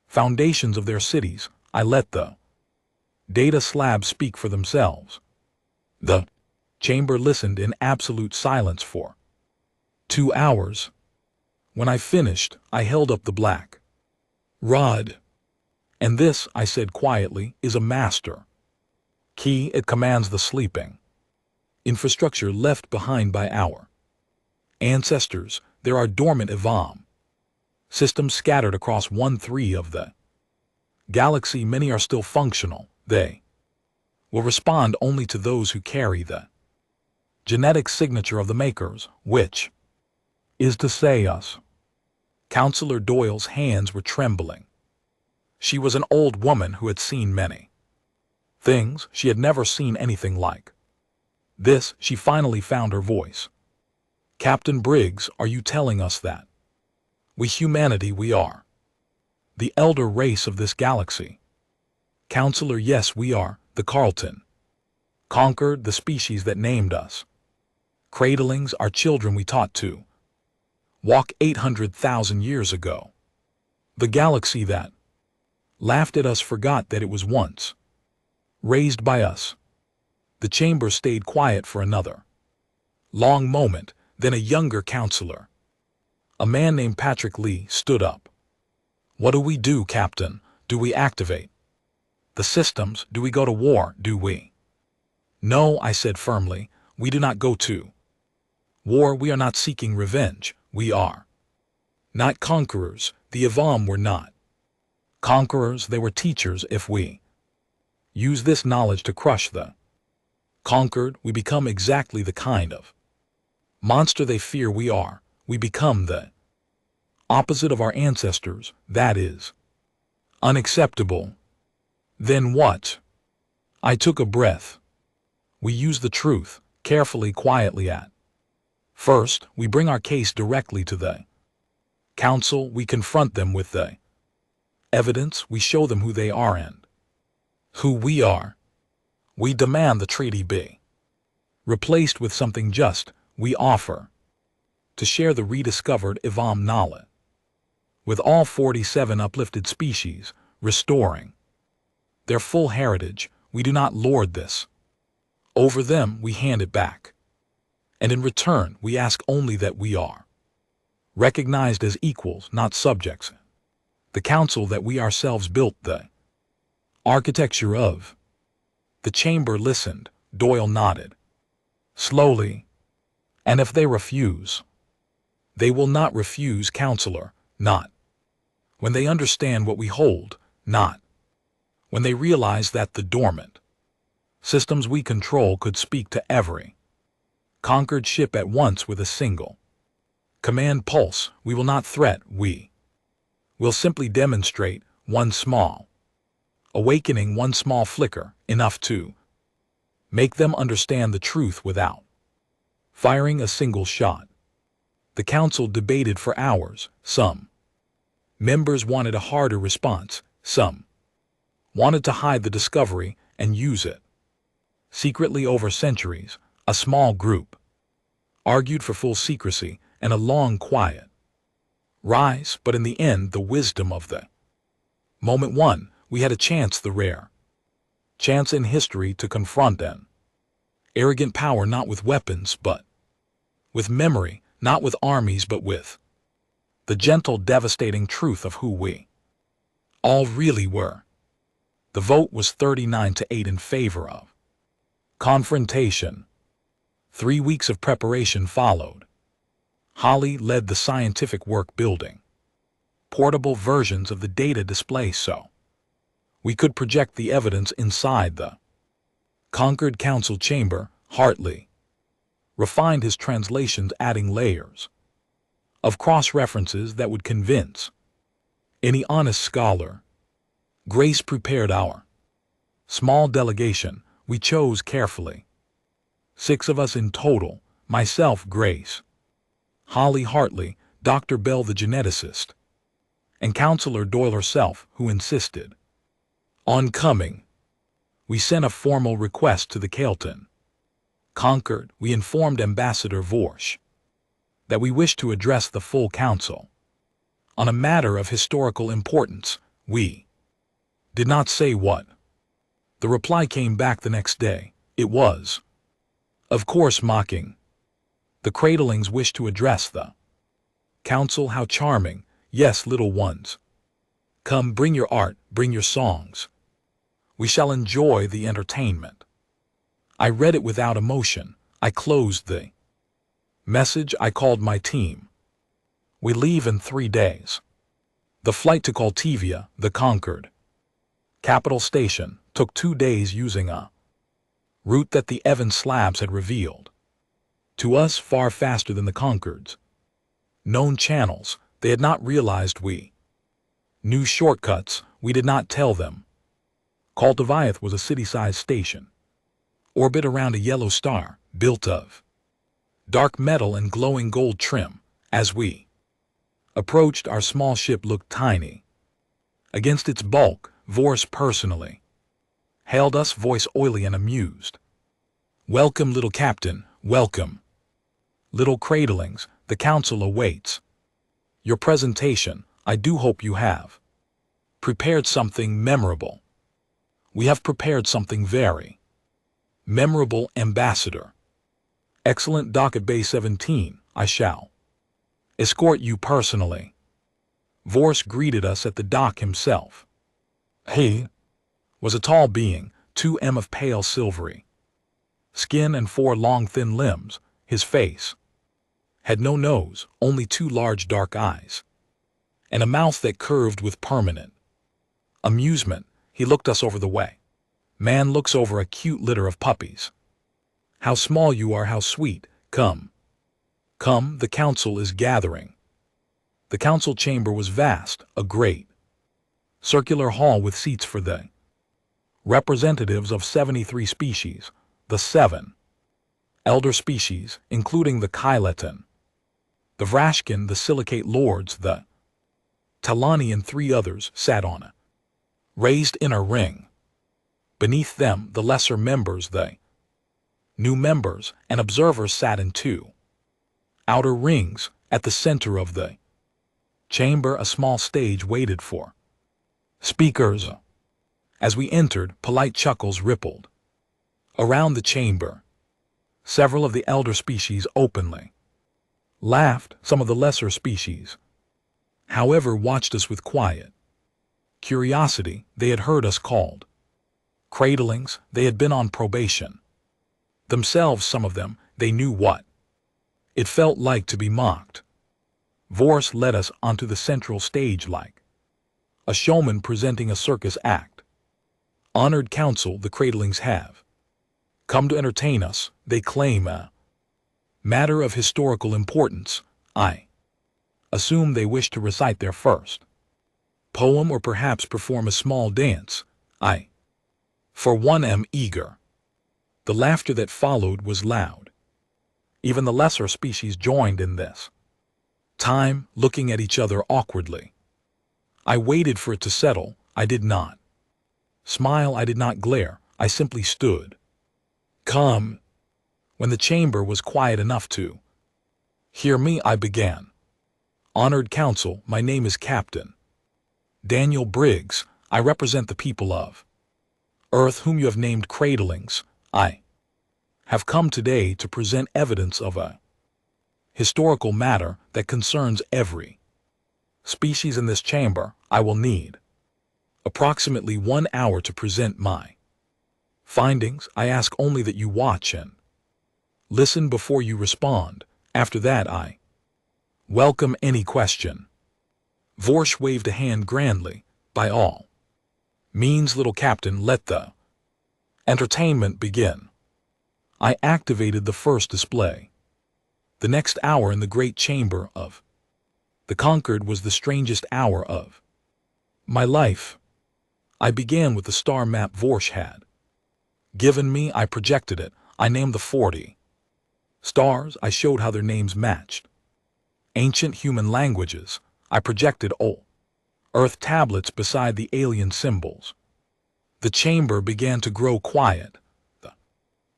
foundations of their cities. I let the data slabs speak for themselves. The chamber listened in absolute silence for 2 hours. When I finished, I held up the black rod. And this, I said quietly, is a master key. It commands the sleeping infrastructure left behind by our ancestors. There are dormant EVAM systems scattered across 1/3 of the galaxy. Many are still functional. They will respond only to those who carry the genetic signature of the makers, which is to say us. Counselor Doyle's hands were trembling. She was an old woman who had seen many things. She had never seen anything like this. She finally found her voice. Captain Briggs, are you telling us that we humanity, we are the elder race of this galaxy? Counselor, yes, we are. The Carlton conquered the species that named us. Cradlings, our children we taught to walk 800,000 years ago. The galaxy that laughed at us forgot that it was once raised by us. The chamber stayed quiet for another long moment. Then a younger counselor, a man named Patrick Lee, stood up. What do we do, Captain? Do we activate the systems? Do we go to war? Do we? No, I said firmly, we do not go to war. We are not seeking revenge. We are not conquerors. The Avam were not conquerors. They were teachers. If we use this knowledge to crush the conquered, we become exactly the kind of monster they fear we are. We become the Opposite of our ancestors, that is. Unacceptable. Then what? I took a breath. We use the truth, carefully, quietly at. First, we bring our case directly to the council. We confront them with the evidence. We show them who they are and who we are. We demand the treaty be replaced with something just. We offer to share the rediscovered Ivam knowledge with all 47 uplifted species, restoring their full heritage. We do not lord this over them. We hand it back. And in return, we ask only that we are recognized as equals, not subjects. The council that we ourselves built, the architecture of the chamber, listened. Doyle nodded slowly. And if they refuse? They will not refuse, counselor, not when they understand what we hold, not when they realize that the dormant systems we control could speak to every conquered ship at once with a single command pulse. We will not threat. We will simply demonstrate one small awakening, one small flicker, enough to make them understand the truth without firing a single shot. The council debated for hours. Some members wanted a harder response. Some wanted to hide the discovery and use it secretly over centuries. A small group argued for full secrecy and a long, quiet rise, but in the end, the wisdom of the moment won. We had a chance, the rare chance in history, to confront an arrogant power, not with weapons, but with memory, not with armies, but with the gentle, devastating truth of who we all really were. The vote was 39-8 in favor of confrontation. 3 weeks of preparation followed. Holly led the scientific work, building portable versions of the data display so we could project the evidence inside the conquered council chamber. Hartley refined his translations, adding layers of cross-references that would convince any honest scholar. Grace prepared our small delegation. We chose carefully. 6 of us in total: myself, Grace, Holly, Hartley, Dr. Bell the geneticist, and Counselor Doyle herself, who insisted on coming. We sent a formal request to the Kelton Concord. We informed Ambassador Vorsch that we wished to address the full council on a matter of historical importance. We did not say what. The reply came back the next day. It was, of course, mocking. The cradlings wish to address the council. How charming. Yes, little ones. Come, bring your art, bring your songs. We shall enjoy the entertainment. I read it without emotion. I closed the message. I called my team. We leave in 3 days. The flight to Kaltivia, the Concord capital station, took 2 days using a route that the Evans slabs had revealed to us, far faster than the Concord's known channels. They had not realized we knew shortcuts. We did not tell them. Kaltivia was a city-sized station, orbit around a yellow star, built of dark metal and glowing gold trim. As we approached, our small ship looked tiny against its bulk. Vorse personally hailed us, voice oily and amused. Welcome, little captain, welcome. Little cradlings, the council awaits your presentation. I do hope you have prepared something memorable. We have prepared something very memorable, Ambassador. Excellent. Docket Bay 17, I shall escort you personally. Vorse greeted us at the dock himself. He was a tall being, 2 m of pale silvery skin and 4 long thin limbs. His face had no nose, only 2 large dark eyes, and a mouth that curved with permanent amusement. He looked us over the way. Man looks over a cute litter of puppies. How small you are, how sweet. Come. Come, the council is gathering. The council chamber was vast, a great, circular hall with seats for the representatives of 73 species, the 7 elder species, including the Kyleton, the Vrashkin, the Silicate Lords, the Talani, and 3 others, sat on a raised inner ring. Beneath them, the lesser members, the new members, and observers sat in 2 outer rings. At the center of the chamber, a small stage waited for speakers. As we entered, polite chuckles rippled around the chamber. Several of the elder species openly laughed. Some of the lesser species, however, watched us with quiet curiosity. They had heard us called cradlings. They had been on probation themselves. Some of them, they knew what it felt like to be mocked. Vorse led us onto the central stage like a showman presenting a circus act. Honored council, the cradlings have come to entertain us. They claim a matter of historical importance. I assume they wish to recite their first poem or perhaps perform a small dance. I, for one, am eager. The laughter that followed was loud. Even the lesser species joined in this time, looking at each other awkwardly. I waited for it to settle. I did not smile. I did not glare. I simply stood. Come. When the chamber was quiet enough to hear me, I began. Honored council, my name is Captain Daniel Briggs. I represent the people of Earth, whom you have named cradlings. I have come today to present evidence of a historical matter that concerns every species in this chamber. I will need approximately 1 hour to present my findings. I ask only that you watch and listen before you respond. After that, I welcome any question. Vorsh waved a hand grandly. By all means, little captain, let the entertainment begin. I activated the first display. The next hour in the great chamber of the Conquered was the strangest hour of my life. I began with the star map Vorsh had given me. I projected it. I named the 40 stars. I showed how their names matched ancient human languages. I projected old Earth tablets beside the alien symbols. The chamber began to grow quiet. The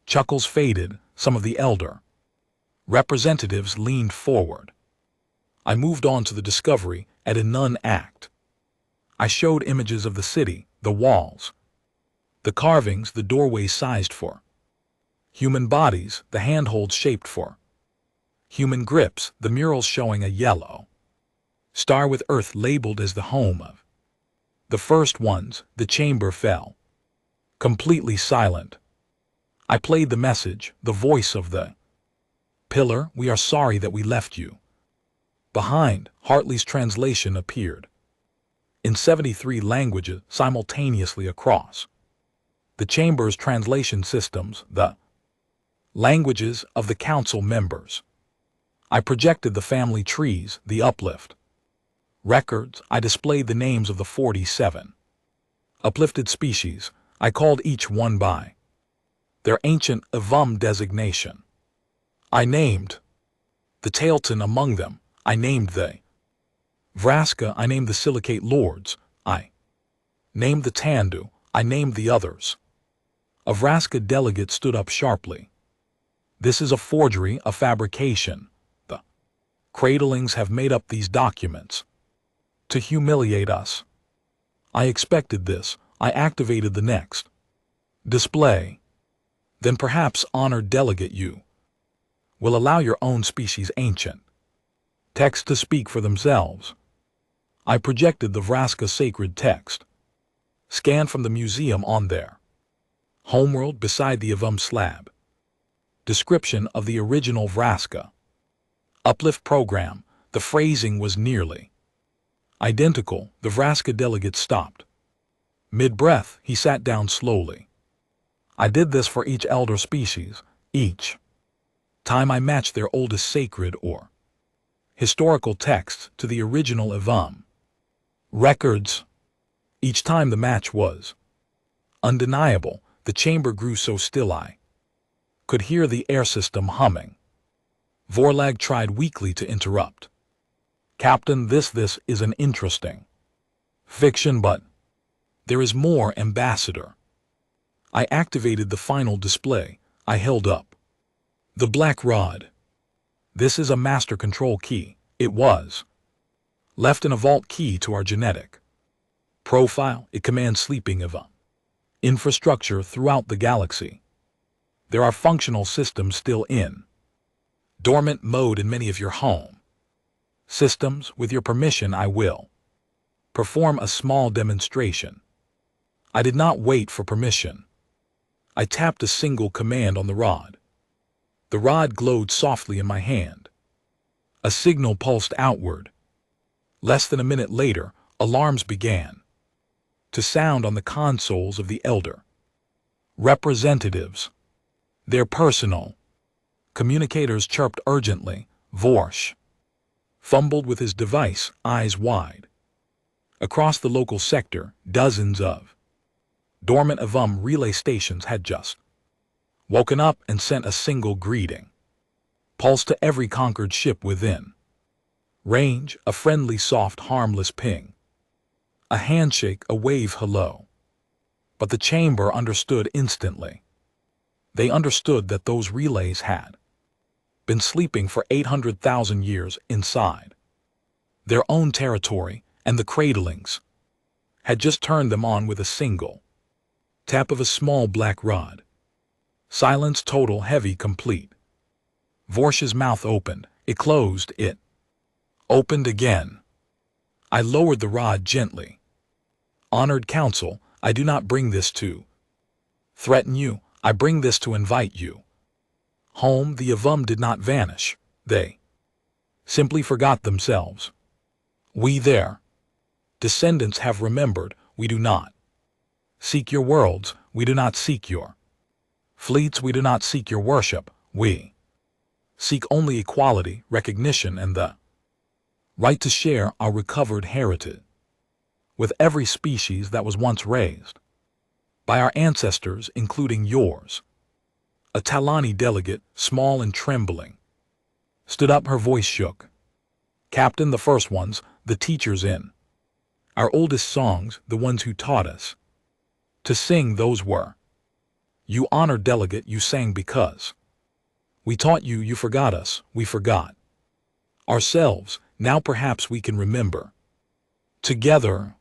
chuckles faded. Some of the elder representatives leaned forward. I moved on to the discovery at a nun act. I showed images of the city, the walls, the carvings, the doorways sized for human bodies, the handholds shaped for human grips, the murals showing a yellow star with Earth labeled as the home of the first ones. The chamber fell completely silent. I played the message, the voice of the pillar. We are sorry that we left you behind. Hartley's translation appeared in 73 languages simultaneously across the chamber's translation systems, the languages of the council members. I projected the family trees, the uplift records. I displayed the names of the 47 uplifted species. I called each one by their ancient Avum designation. I named the Tailton among them. I named the Vraska. I named the Silicate Lords. I named the Tandu. I named the others. A Vraska delegate stood up sharply. This is a forgery, a fabrication. The cradlings have made up these documents to humiliate us. I expected this. I activated the next display. Then perhaps, honored delegate, you will allow your own species' ancient text to speak for themselves. I projected the Vraska sacred text, scanned from the museum on their homeworld beside the Avum slab. Description of the original Vraska uplift program. The phrasing was nearly identical. The Vraska delegate stopped mid-breath. He sat down slowly. I did this for each elder species. Each time I matched their oldest sacred or historical texts to the original HFY records. Each time the match was undeniable, the chamber grew so still I could hear the air system humming. Vorlag tried weakly to interrupt. Captain, this is an interesting fiction, but there is more, Ambassador. I activated the final display. I held up the black rod. This is a master control key. It was left in a vault key to our genetic profile. It commands sleeping of infrastructure throughout the galaxy. There are functional systems still in dormant mode in many of your home systems. With your permission, I will perform a small demonstration. I did not wait for permission. I tapped a single command on the rod. The rod glowed softly in my hand. A signal pulsed outward. Less than a minute later, alarms began to sound on the consoles of the elder representatives. Their personal communicators chirped urgently. Vorsh fumbled with his device, eyes wide. Across the local sector, dozens of dormant HFY relay stations had just woken up and sent a single greeting pulse to every conquered ship within range, a friendly, soft, harmless ping, a handshake, a wave hello. But the chamber understood instantly. They understood that those relays had been sleeping for 800,000 years inside their own territory, and the cradlings had just turned them on with a single tap of a small black rod. Silence total, heavy, complete. Vorsh's mouth opened. It closed. It opened again. I lowered the rod gently. Honored Council, I do not bring this to threaten you. I bring this to invite you home. The HFY did not vanish. They simply forgot themselves. We, their descendants, have remembered. We do not seek your worlds. We do not seek your fleets. We do not seek your worship. We seek only equality, recognition, and the right to share our recovered heritage with every species that was once raised by our ancestors, including yours. A Talani delegate, small and trembling, stood up. Her voice shook. Captain, the first ones, the teachers in our oldest songs, the ones who taught us to sing, those were you. Honored delegate, you sang because we taught you. You forgot us. We forgot ourselves. Now perhaps we can remember together.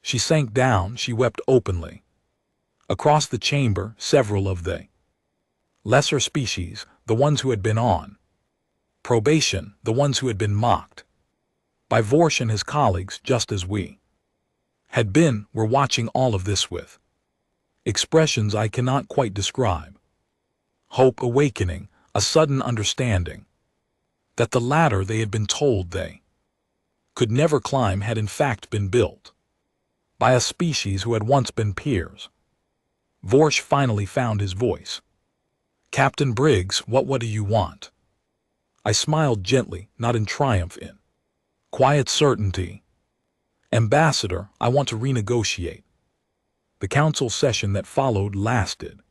She sank down. She wept openly. Across the chamber, several of the lesser species, the ones who had been on probation, the ones who had been mocked by Vorsh and his colleagues just as we had been, were watching all of this with expressions I cannot quite describe. Hope awakening, a sudden understanding that the ladder they had been told they could never climb had in fact been built by a species who had once been peers. Vorsh finally found his voice. Captain Briggs, what do you want? I smiled gently, not in triumph, in quiet certainty. Ambassador, I want to renegotiate. The council session that followed lasted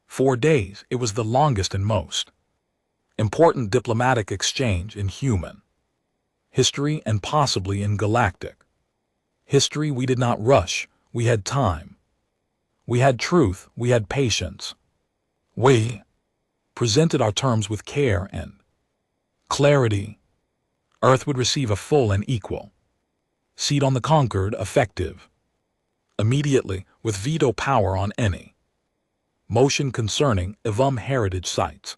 4 days. It was the longest and most important diplomatic exchange in human history and possibly in galactic history. We did not rush. We had time. We had truth. We had patience. We presented our terms with care and clarity. Earth would receive a full and equal seat on the conquered, effective immediately, with veto power on any motion concerning HFY heritage sites.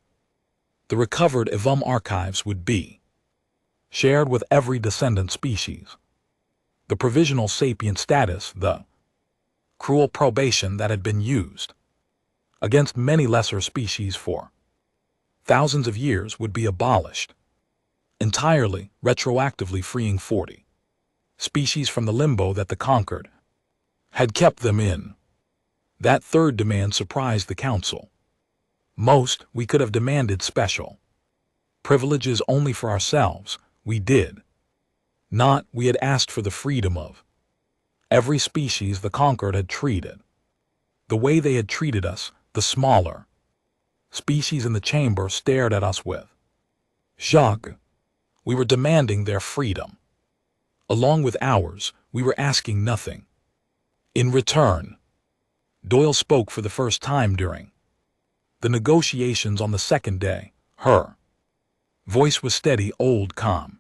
The recovered HFY archives would be shared with every descendant species. The provisional sapient status, the cruel probation that had been used against many lesser species for thousands of years, would be abolished entirely, retroactively freeing 40 species from the limbo that the conquered had kept them in. That third demand surprised the council most. We could have demanded special privileges only for ourselves. we did. Not we had asked for the freedom of. Every species the conquered had treated. The way they had treated us, the smaller species in the chamber stared at us with shock. We were demanding their freedom. Along with ours, we were asking nothing. In return, Doyle spoke for the first time during the negotiations on the second day. Her voice was steady, old, calm.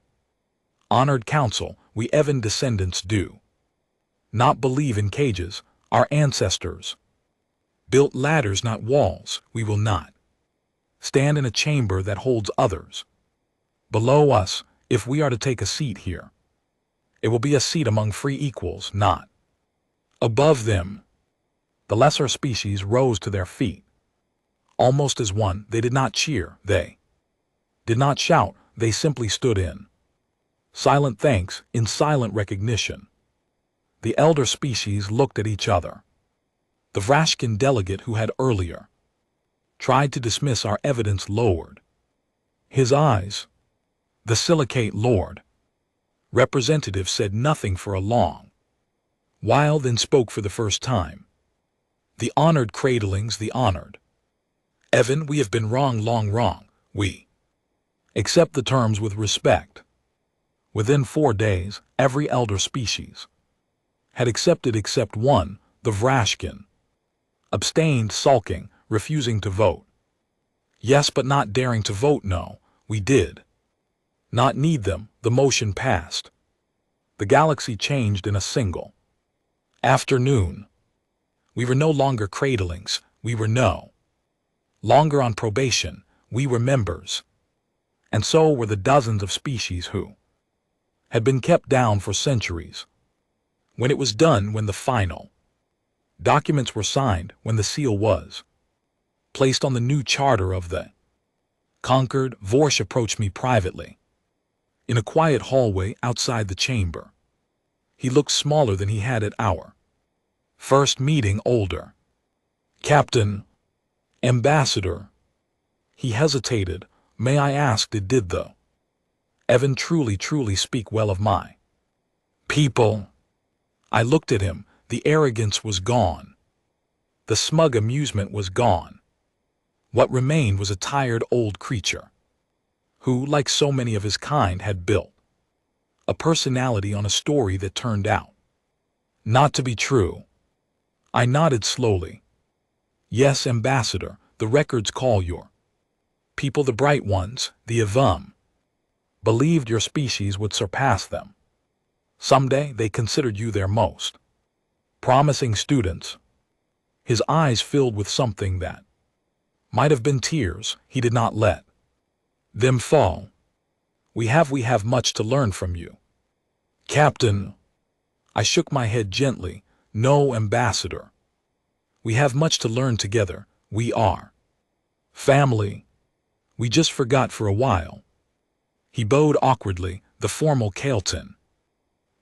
Honored counsel, we Evan descendants do not believe in cages. Our ancestors built ladders, not walls. We will not stand in a chamber that holds others below us. If we are to take a seat here, it will be a seat among free equals, not above them. The lesser species rose to their feet. Almost as one, they did not cheer, they did not shout, they simply stood in silent thanks, in silent recognition. The elder species looked at each other. The Vrashkin delegate who had earlier tried to dismiss our evidence lowered his eyes. The silicate lord representative said nothing for a long while, then spoke for the first time. The honored cradlings, the honored Evan, we have been wrong, long wrong. We accept the terms with respect. Within 4 days, every elder species had accepted except one, the Vrashkin, abstained, sulking, refusing to vote. Yes, but not daring to vote no. We did not need them. The motion passed. The galaxy changed in a single afternoon. We were no longer cradlings. We were no longer on probation. We were members. And so were the dozens of species who had been kept down for centuries. When it was done, when the final documents were signed, when the seal was placed on the new charter of the conquered, Vorsh approached me privately in a quiet hallway outside the chamber. He looked smaller than he had at our first meeting, older. Captain, Ambassador. He hesitated. May I ask, did the Evan truly speak well of my people? I looked at him. The arrogance was gone. The smug amusement was gone. What remained was a tired old creature who, like so many of his kind, had built a personality on a story that turned out not to be true. I nodded slowly. Yes, Ambassador, the records call your people the bright ones, the Avam. Believed your species would surpass them. Someday they considered you their most promising students. His eyes filled with something that might have been tears. He did not let them fall. We have much to learn from you, Captain. I shook my head gently. No, Ambassador. We have much to learn together. We are family. We just forgot for a while. He bowed awkwardly, the formal Kaelton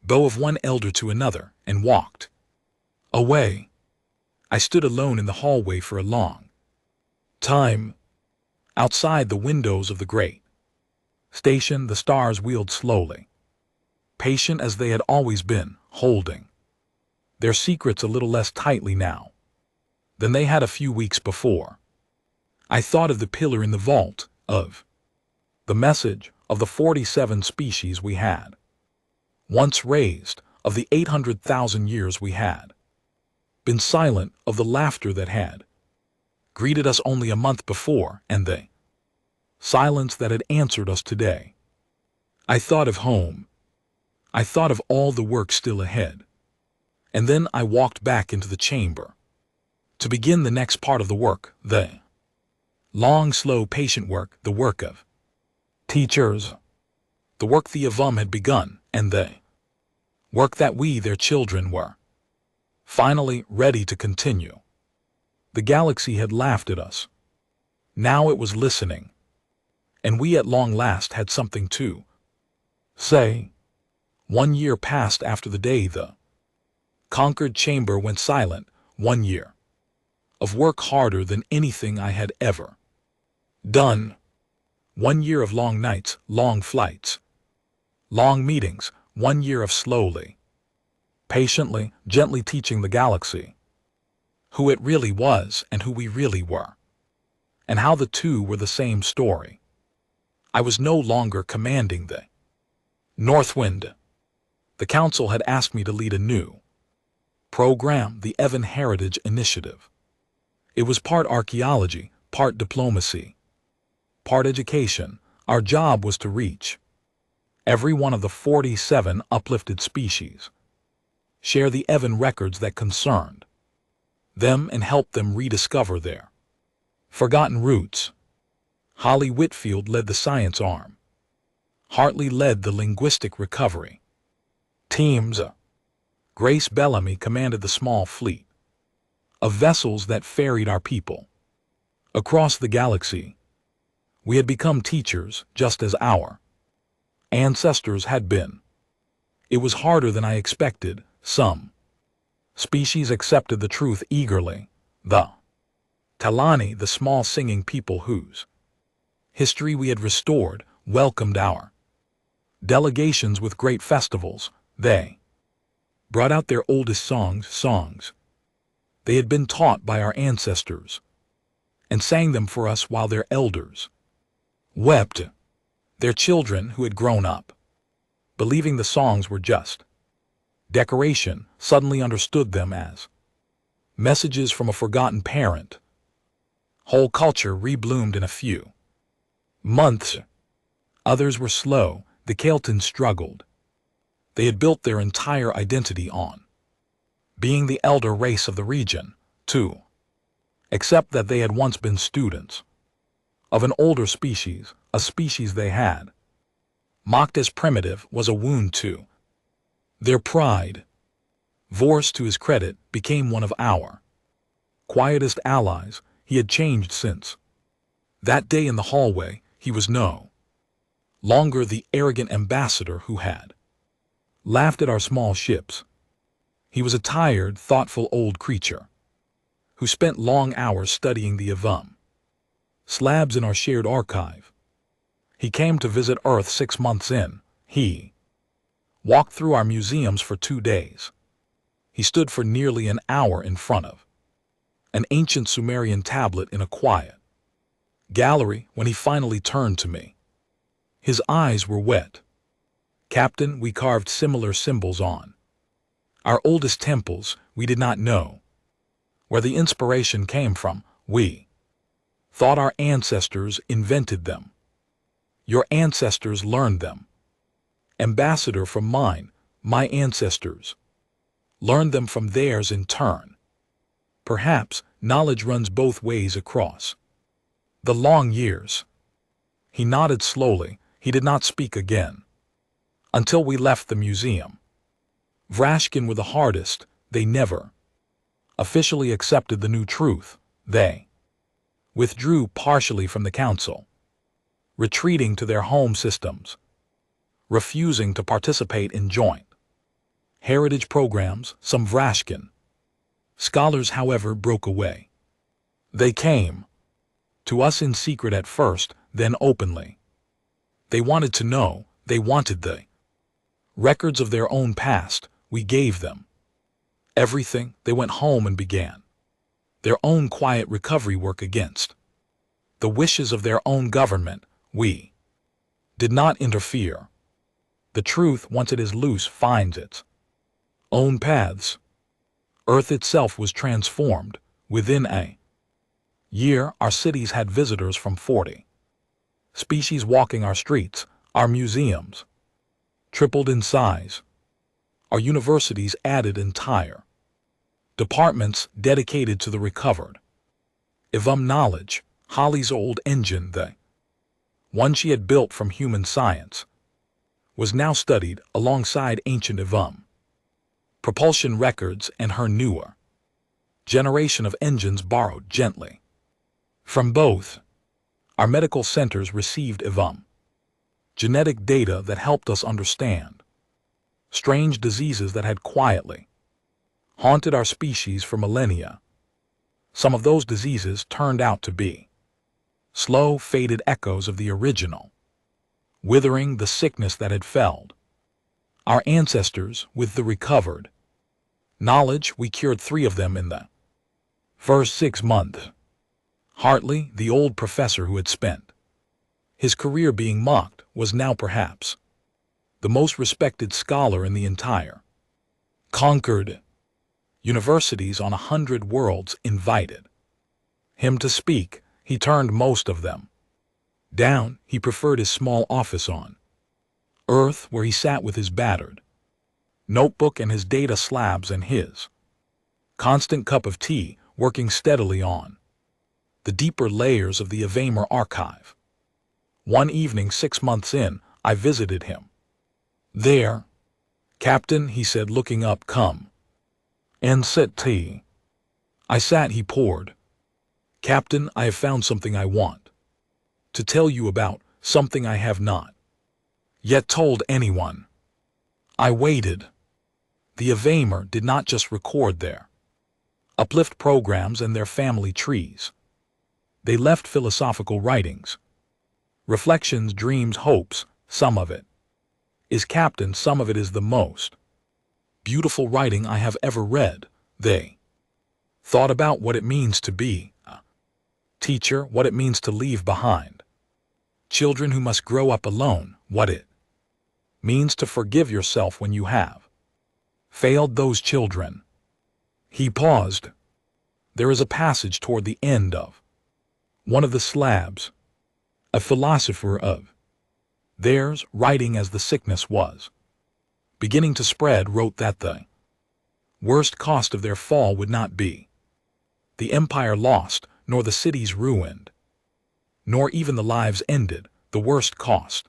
bow of one elder to another, and walked away. I stood alone in the hallway for a long time. Outside the windows of the great station, the stars wheeled slowly, patient as they had always been, holding their secrets a little less tightly now than they had a few weeks before. I thought of the pillar in the vault, of the message, of the 47 species we had once raised, of the 800,000 years we had been silent, of the laughter that had greeted us only a month before, and the silence that had answered us today. I thought of home. I thought of all the work still ahead. And then I walked back into the chamber to begin the next part of the work, the long, slow, patient work, the work of teachers, the work the Avam had begun, and the work that we, their children, were finally ready to continue. The galaxy had laughed at us. Now it was listening. And we at long last had something to say. 1 year passed after the day the conquered chamber went silent. 1 year of work harder than anything I had ever done. 1 year of long nights, long flights, Long meetings, 1 year of slowly, patiently, gently teaching the galaxy who it really was and who we really were, and how the two were the same story. I was no longer commanding the Northwind. The council had asked me to lead a new program, the Evan Heritage Initiative. It was part archaeology, part diplomacy, part education. Our job was to reach every one of the 47 uplifted species, share the Evan records that concerned them and help them rediscover their forgotten roots. Holly Whitfield led the science arm. Hartley led the linguistic recovery teams. Grace Bellamy commanded the small fleet of vessels that ferried our people across the galaxy. We had become teachers just as our ancestors had been. It was harder than I expected. Some species accepted the truth eagerly. The Talani, the small singing people whose history we had restored, welcomed our delegations with great festivals. They brought out their oldest songs they had been taught by our ancestors, and sang them for us while their elders wept. Their children, who had grown up believing the songs were just decoration, suddenly understood them as messages from a forgotten parent. Whole culture rebloomed in a few months. Others were slow. The Keltons struggled. They had built their entire identity on being the elder race of the region, too, except that they had once been students of an older species, a species they had mocked as primitive, was a wound to their pride. Vorse, to his credit, became one of our quietest allies. He had changed since that day in the hallway. He was no longer the arrogant ambassador who had laughed at our small ships. He was a tired, thoughtful old creature who spent long hours studying the Avam slabs in our shared archive. He came to visit Earth 6 months in. He walked through our museums for 2 days. He stood for nearly an hour in front of an ancient Sumerian tablet in a quiet gallery. When he finally turned to me, his eyes were wet. Captain, we carved similar symbols on our oldest temples. We did not know where the inspiration came from. We thought our ancestors invented them. Your ancestors learned them. Ambassador, from mine, my ancestors learned them from theirs in turn. Perhaps knowledge runs both ways across the long years. He nodded slowly. He did not speak again until we left the museum. Vrashkin were the hardest. They never officially accepted the new truth. They withdrew partially from the council, retreating to their home systems, refusing to participate in joint heritage programs. Some Vrashkin scholars, however, broke away. They came to us in secret at first, then openly. They wanted to know. They wanted the records of their own past. We gave them everything. They went home and began their own quiet recovery work against the wishes of their own government. We did not interfere. The truth, once it is loose, finds its own paths. Earth itself was transformed. Within a year, our cities had visitors from 40 species walking our streets. Our museums tripled in size. Our universities added entire departments dedicated to the recovered Ivam knowledge. Holly's old engine, the one she had built from human science, was now studied alongside ancient Ivam propulsion records, and her newer generation of engines borrowed gently from both. Our medical centers received Ivam genetic data that helped us understand strange diseases that had quietly haunted our species for millennia. Some of those diseases turned out to be slow, faded echoes of the original, withering the sickness that had felled Our ancestors, with the recovered knowledge, we cured 3 of them in the first 6 months. Hartley, the old professor who had spent his career being mocked, was now perhaps the most respected scholar in the entire conquered universities on 100 worlds invited him to speak. He turned most of them down. He preferred his small office on Earth, where he sat with his battered notebook and his data slabs and his constant cup of tea, working steadily on the deeper layers of the Avamer archive. One evening 6 months in, I visited him. "There, Captain," he said, looking up, "come and sit tea." I sat. He poured. "Captain, I have found something I want to tell you about, something I have not yet told anyone." I waited. The Avamer did not just record their uplift programs and their family trees. They left philosophical writings, reflections, dreams, hopes. Some of it is, Captain, some of it is the most beautiful writing I have ever read. They thought about what it means to be a teacher, what it means to leave behind children who must grow up alone, what it means to forgive yourself when you have failed those children. He paused. There is a passage toward the end of one of the slabs. A philosopher of theirs, writing as the sickness was beginning to spread, wrote that the worst cost of their fall would not be the empire lost, nor the cities ruined, nor even the lives ended. The worst cost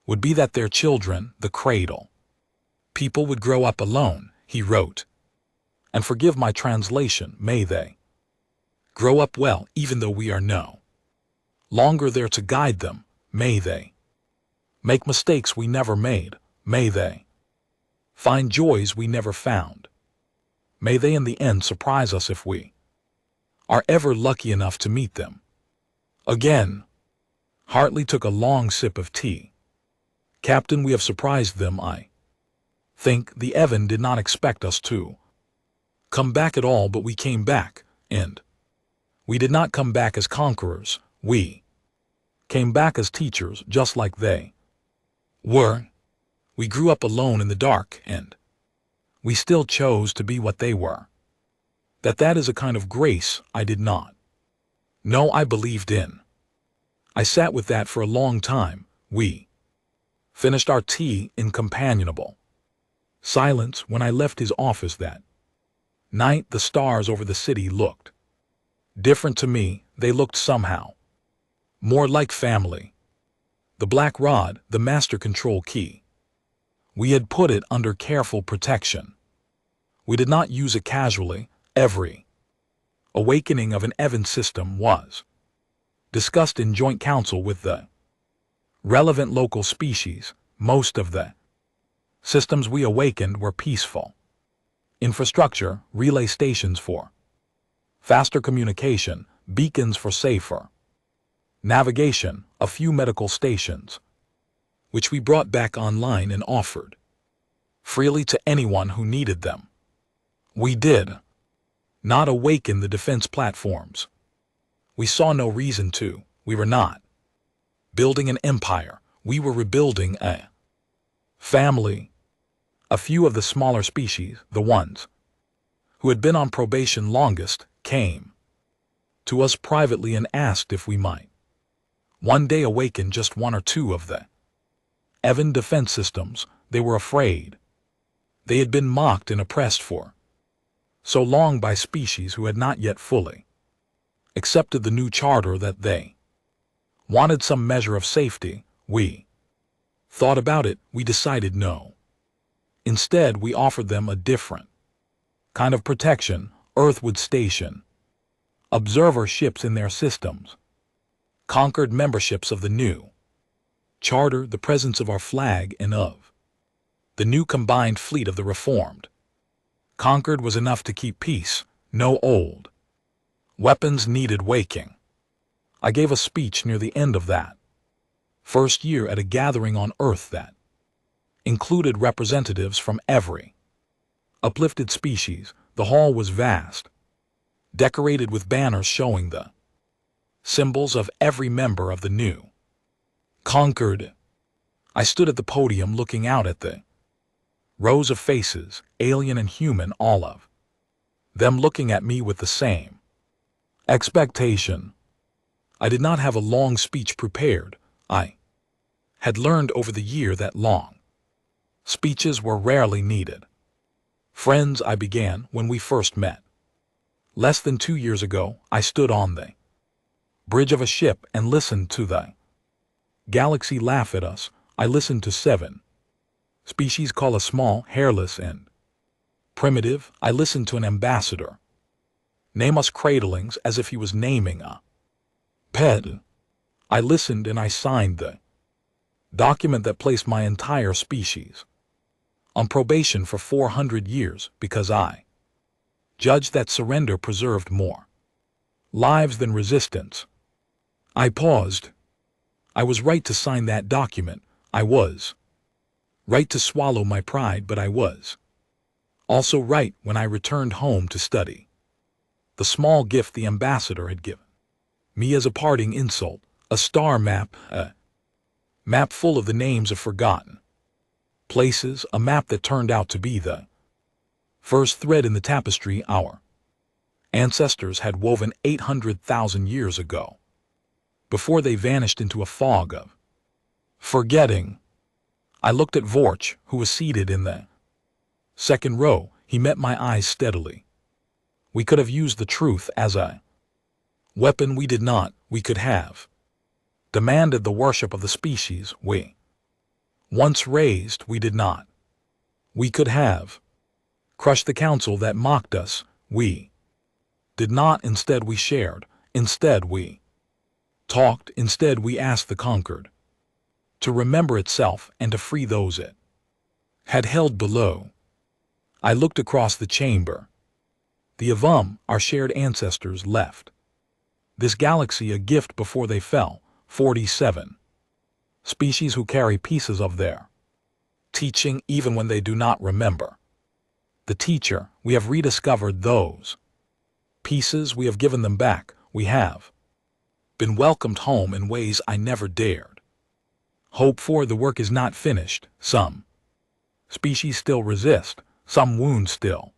would be that their children, the cradle people, would grow up alone, he wrote. And forgive my translation, may they grow up well, even though we are no longer there to guide them. May they make mistakes we never made. May they find joys we never found. May they in the end surprise us if we are ever lucky enough to meet them again. Hartley took a long sip of tea. "Captain, we have surprised them. I think the Evan did not expect us to come back at all, but we came back, and we did not come back as conquerors. We came back as teachers, just like they were. We grew up alone in the dark, and we still chose to be what they were. That is a kind of grace I did not know I believed in. I sat with that for a long time. We finished our tea in companionable silence. When I left his office that night, the stars over the city looked different to me. They looked somehow more like family. The black rod, the master control key, we had put it under careful protection. We did not use it casually. Every awakening of an Evan system was discussed in joint council with the relevant local species. Most of the systems we awakened were peaceful infrastructure, relay stations for faster communication, beacons for safer navigation, a few medical stations, which we brought back online and offered freely to anyone who needed them. We did not awaken the defense platforms. We saw no reason to. We were not building an empire. We were rebuilding a family. A few of the smaller species, the ones who had been on probation longest, came to us privately and asked if we might one day awaken just 1 or 2 of the Evan defense systems. They were afraid. They had been mocked and oppressed for so long by species who had not yet fully accepted the new charter that they wanted some measure of safety. We thought about it. We decided no. Instead, we offered them a different kind of protection. Earth would station observer ships in their systems, conquered memberships of the new charter, the presence of our flag and of the new combined fleet of the reformed conquered was enough to keep peace. No old weapons needed waking. I gave a speech near the end of that first year at a gathering on Earth that included representatives from every uplifted species. The hall was vast, decorated with banners showing the symbols of every member of the new Concord. I stood at the podium looking out at the rows of faces, alien and human, all of them looking at me with the same expectation. I did not have a long speech prepared. I had learned over the year that long speeches were rarely needed. Friends, I began when we first met. Less than 2 years ago, I stood on the bridge of a ship and listened to the galaxy laugh at us. I listened to 7 species call us small, hairless, and primitive. I listened to an ambassador name us cradlings as if he was naming a pet. I listened and I signed the document that placed my entire species on probation for 400 years because I judged that surrender preserved more lives than resistance. I paused. I was right to sign that document. I was right to swallow my pride, but I was also right when I returned home to study the small gift the ambassador had given me as a parting insult, a star map, a map full of the names of forgotten places, a map that turned out to be the first thread in the tapestry our ancestors had woven 800,000 years ago, before they vanished into a fog of forgetting. I looked at Vorch, who was seated in the second row. He met my eyes steadily. We could have used the truth as a weapon. We did not. We could have demanded the worship of the species we once raised. We did not. We could have crushed the council that mocked us. We did not. Instead we shared. Instead we talked. Instead we asked the conquered to remember itself and to free those it had held below. I looked across the chamber. The Avum, our shared ancestors, left this galaxy a gift before they fell. 47 species who carry pieces of their teaching even when they do not remember the teacher. We have rediscovered those pieces. We have given them back. We have been welcomed home in ways I never dared hope for. The work is not finished. Some species still resist. Some wounds still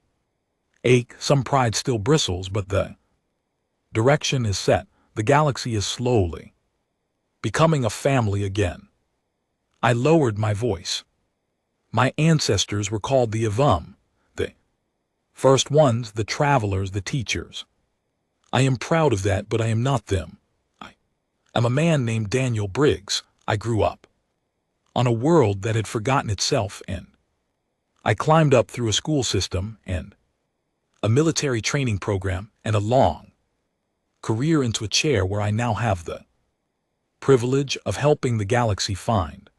ache. Some pride still bristles, but the direction is set. The galaxy is slowly becoming a family again. I lowered my voice. My ancestors were called the Avum, the first ones, the travelers, the teachers. I am proud of that, but I am not them. I am a man named Daniel Briggs. I grew up on a world that had forgotten itself, and I climbed up through a school system and a military training program and a long career into a chair where I now have the privilege of helping the galaxy find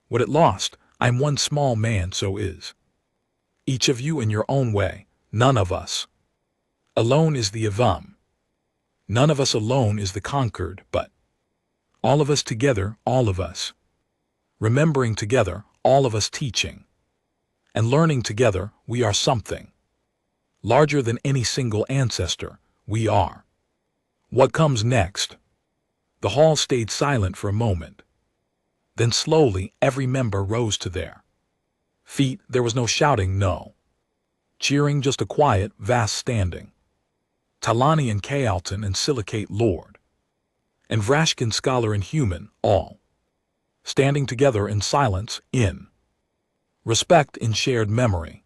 what it lost. I'm one small man, so is each of you in your own way. None of us alone is the Avum. None of us alone is the conquered, but all of us together, all of us remembering together, all of us teaching and learning together. We are something larger than any single ancestor. We are. What comes next? The hall stayed silent for a moment. Then slowly every member rose to their feet. There was no shouting, no cheering, just a quiet, vast standing. Talani and Kayalton and Silicate Lord and Vrashkin Scholar and Human, all standing together in silence, in respect, in shared memory.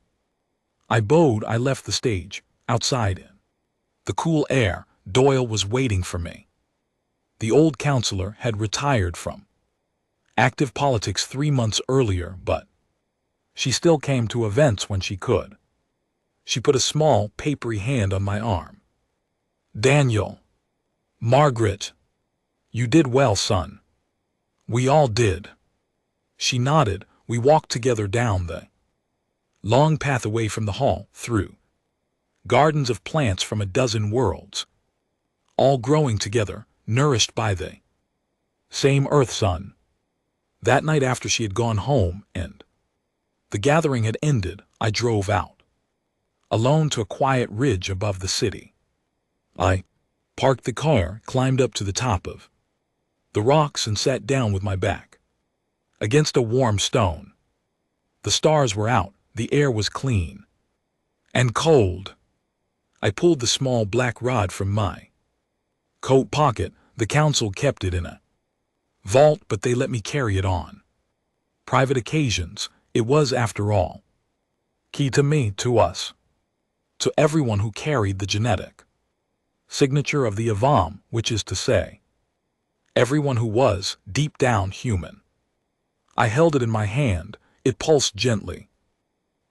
I bowed. I left the stage. Outside in the cool air, Doyle was waiting for me. The old counselor had retired from active politics 3 months earlier, but she still came to events when she could. She put a small, papery hand on my arm. Daniel. Margaret. You did well, son. We all did. She nodded. We walked together down the long path away from the hall, through gardens of plants from a dozen worlds, all growing together, nourished by the same earth sun. That night after she had gone home and The gathering had ended. I drove out, alone, to a quiet ridge above the city. I parked the car, climbed up to the top of the rocks, and sat down with my back against a warm stone. The stars were out, the air was clean and cold. I pulled the small black rod from my coat pocket. The council kept it in a vault, but they let me carry it on private occasions. It was, after all, key to me, to us, to everyone who carried the genetic signature of the Avam, which is to say, everyone who was, deep down, human. I held it in my hand. It pulsed gently.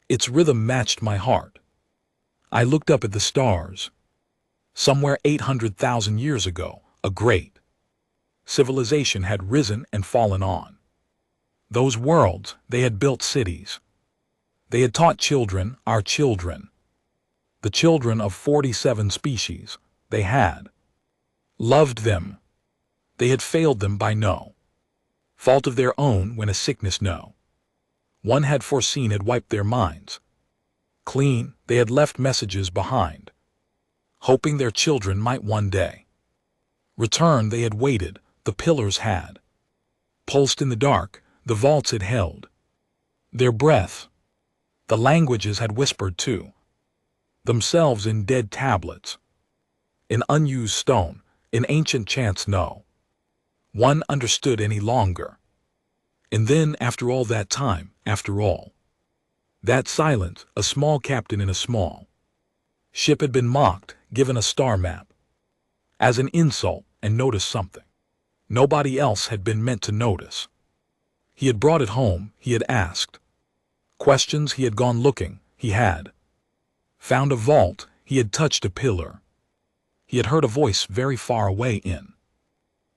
Its rhythm matched my heart. I looked up at the stars. Somewhere 800,000 years ago, a great civilization had risen and fallen on those worlds. They had built cities. They had taught children, our children, the children of 47 species. They had loved them. They had failed them by no fault of their own. When a sickness no one had foreseen had wiped their minds clean, they had left messages behind, hoping their children might one day return. They had waited. The pillars had pulsed in the dark. The vaults had held their breath. The languages had whispered to themselves in dead tablets, in unused stone, in ancient chants. No one understood any longer. And then, after all that time, after all that silence, a small captain in a small ship had been mocked, given a star map as an insult, and noticed something nobody else had been meant to notice. He had brought it home. He had asked questions. He had gone looking. He had found a vault. He had touched a pillar. He had heard a voice very far away in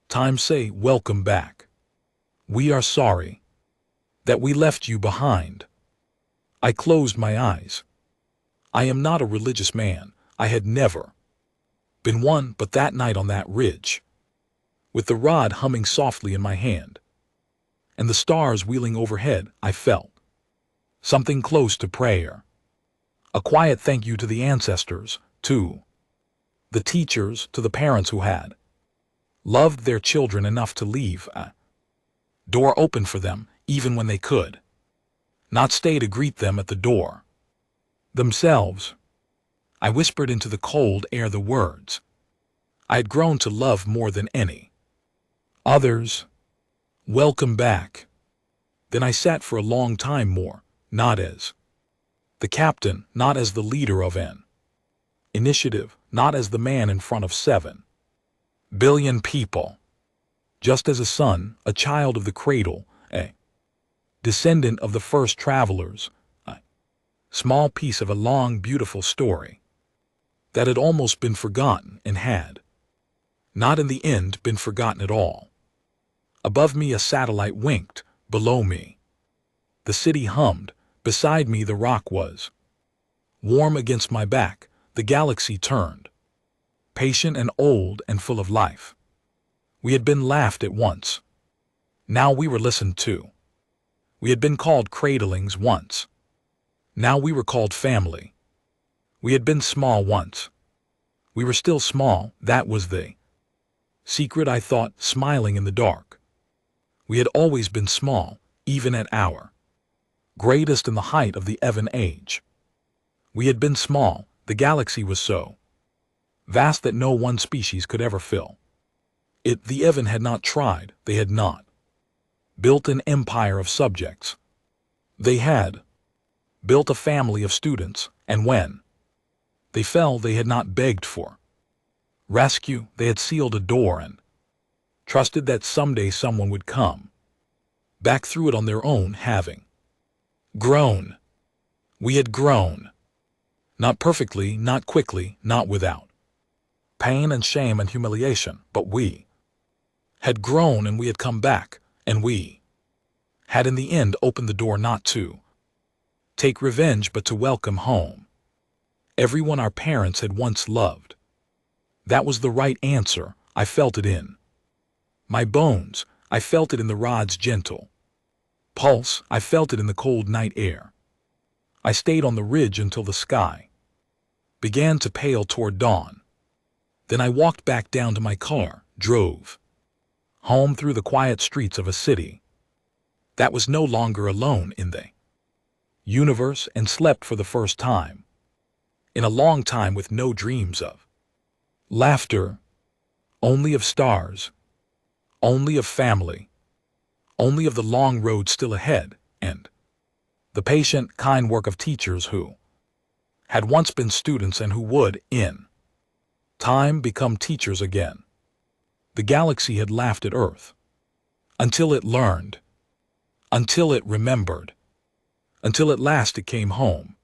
time say, "Welcome back. We are sorry that we left you behind." I closed my eyes. I am not a religious man. I had never been one, but that night on that ridge, with the rod humming softly in my hand and the stars wheeling overhead, I felt something close to prayer. A quiet thank you to the ancestors, to the teachers, to the parents who had loved their children enough to leave a door open for them, even when they could not stay to greet them at the door themselves. I whispered into the cold air the words I had grown to love more than any others. Welcome back. Then I sat for a long time more, not as the captain, not as the leader of an initiative, not as the man in front of 7 billion people, just as a son, a child of the cradle, a descendant of the first travelers, a small piece of a long, beautiful story that had almost been forgotten and had not in the end been forgotten at all. Above me a satellite winked, below me the city hummed, beside me the rock was warm against my back. The galaxy turned, patient and old and full of life. We had been laughed at once. Now we were listened to. We had been called cradlings once. Now we were called family. We had been small once. We were still small. That was the secret, I thought, smiling in the dark. We had always been small, even at our greatest in the height of the Evan age. We had been small. The galaxy was so vast that no one species could ever fill it. The Evan had not tried. They had not built an empire of subjects. They had built a family of students, and when they fell, they had not begged for rescue. They had sealed a door and trusted that someday someone would come back through it on their own, having grown. We had grown. Not perfectly, not quickly, not without pain and shame and humiliation, but we had grown, and we had come back, and we had in the end opened the door not to take revenge but to welcome home everyone our parents had once loved. That was the right answer. I felt it in my bones. I felt it in the rod's gentle Pulse, I felt it in the cold night air. I stayed on the ridge until the sky began to pale toward dawn. Then I walked back down to my car, drove home through the quiet streets of a city that was no longer alone in the universe, and slept for the first time in a long time, with no dreams of laughter, only of stars, only of family, only of the long road still ahead, and the patient, kind work of teachers who had once been students and who would, in time, become teachers again. The galaxy had laughed at Earth until it learned, until it remembered, until at last it came home.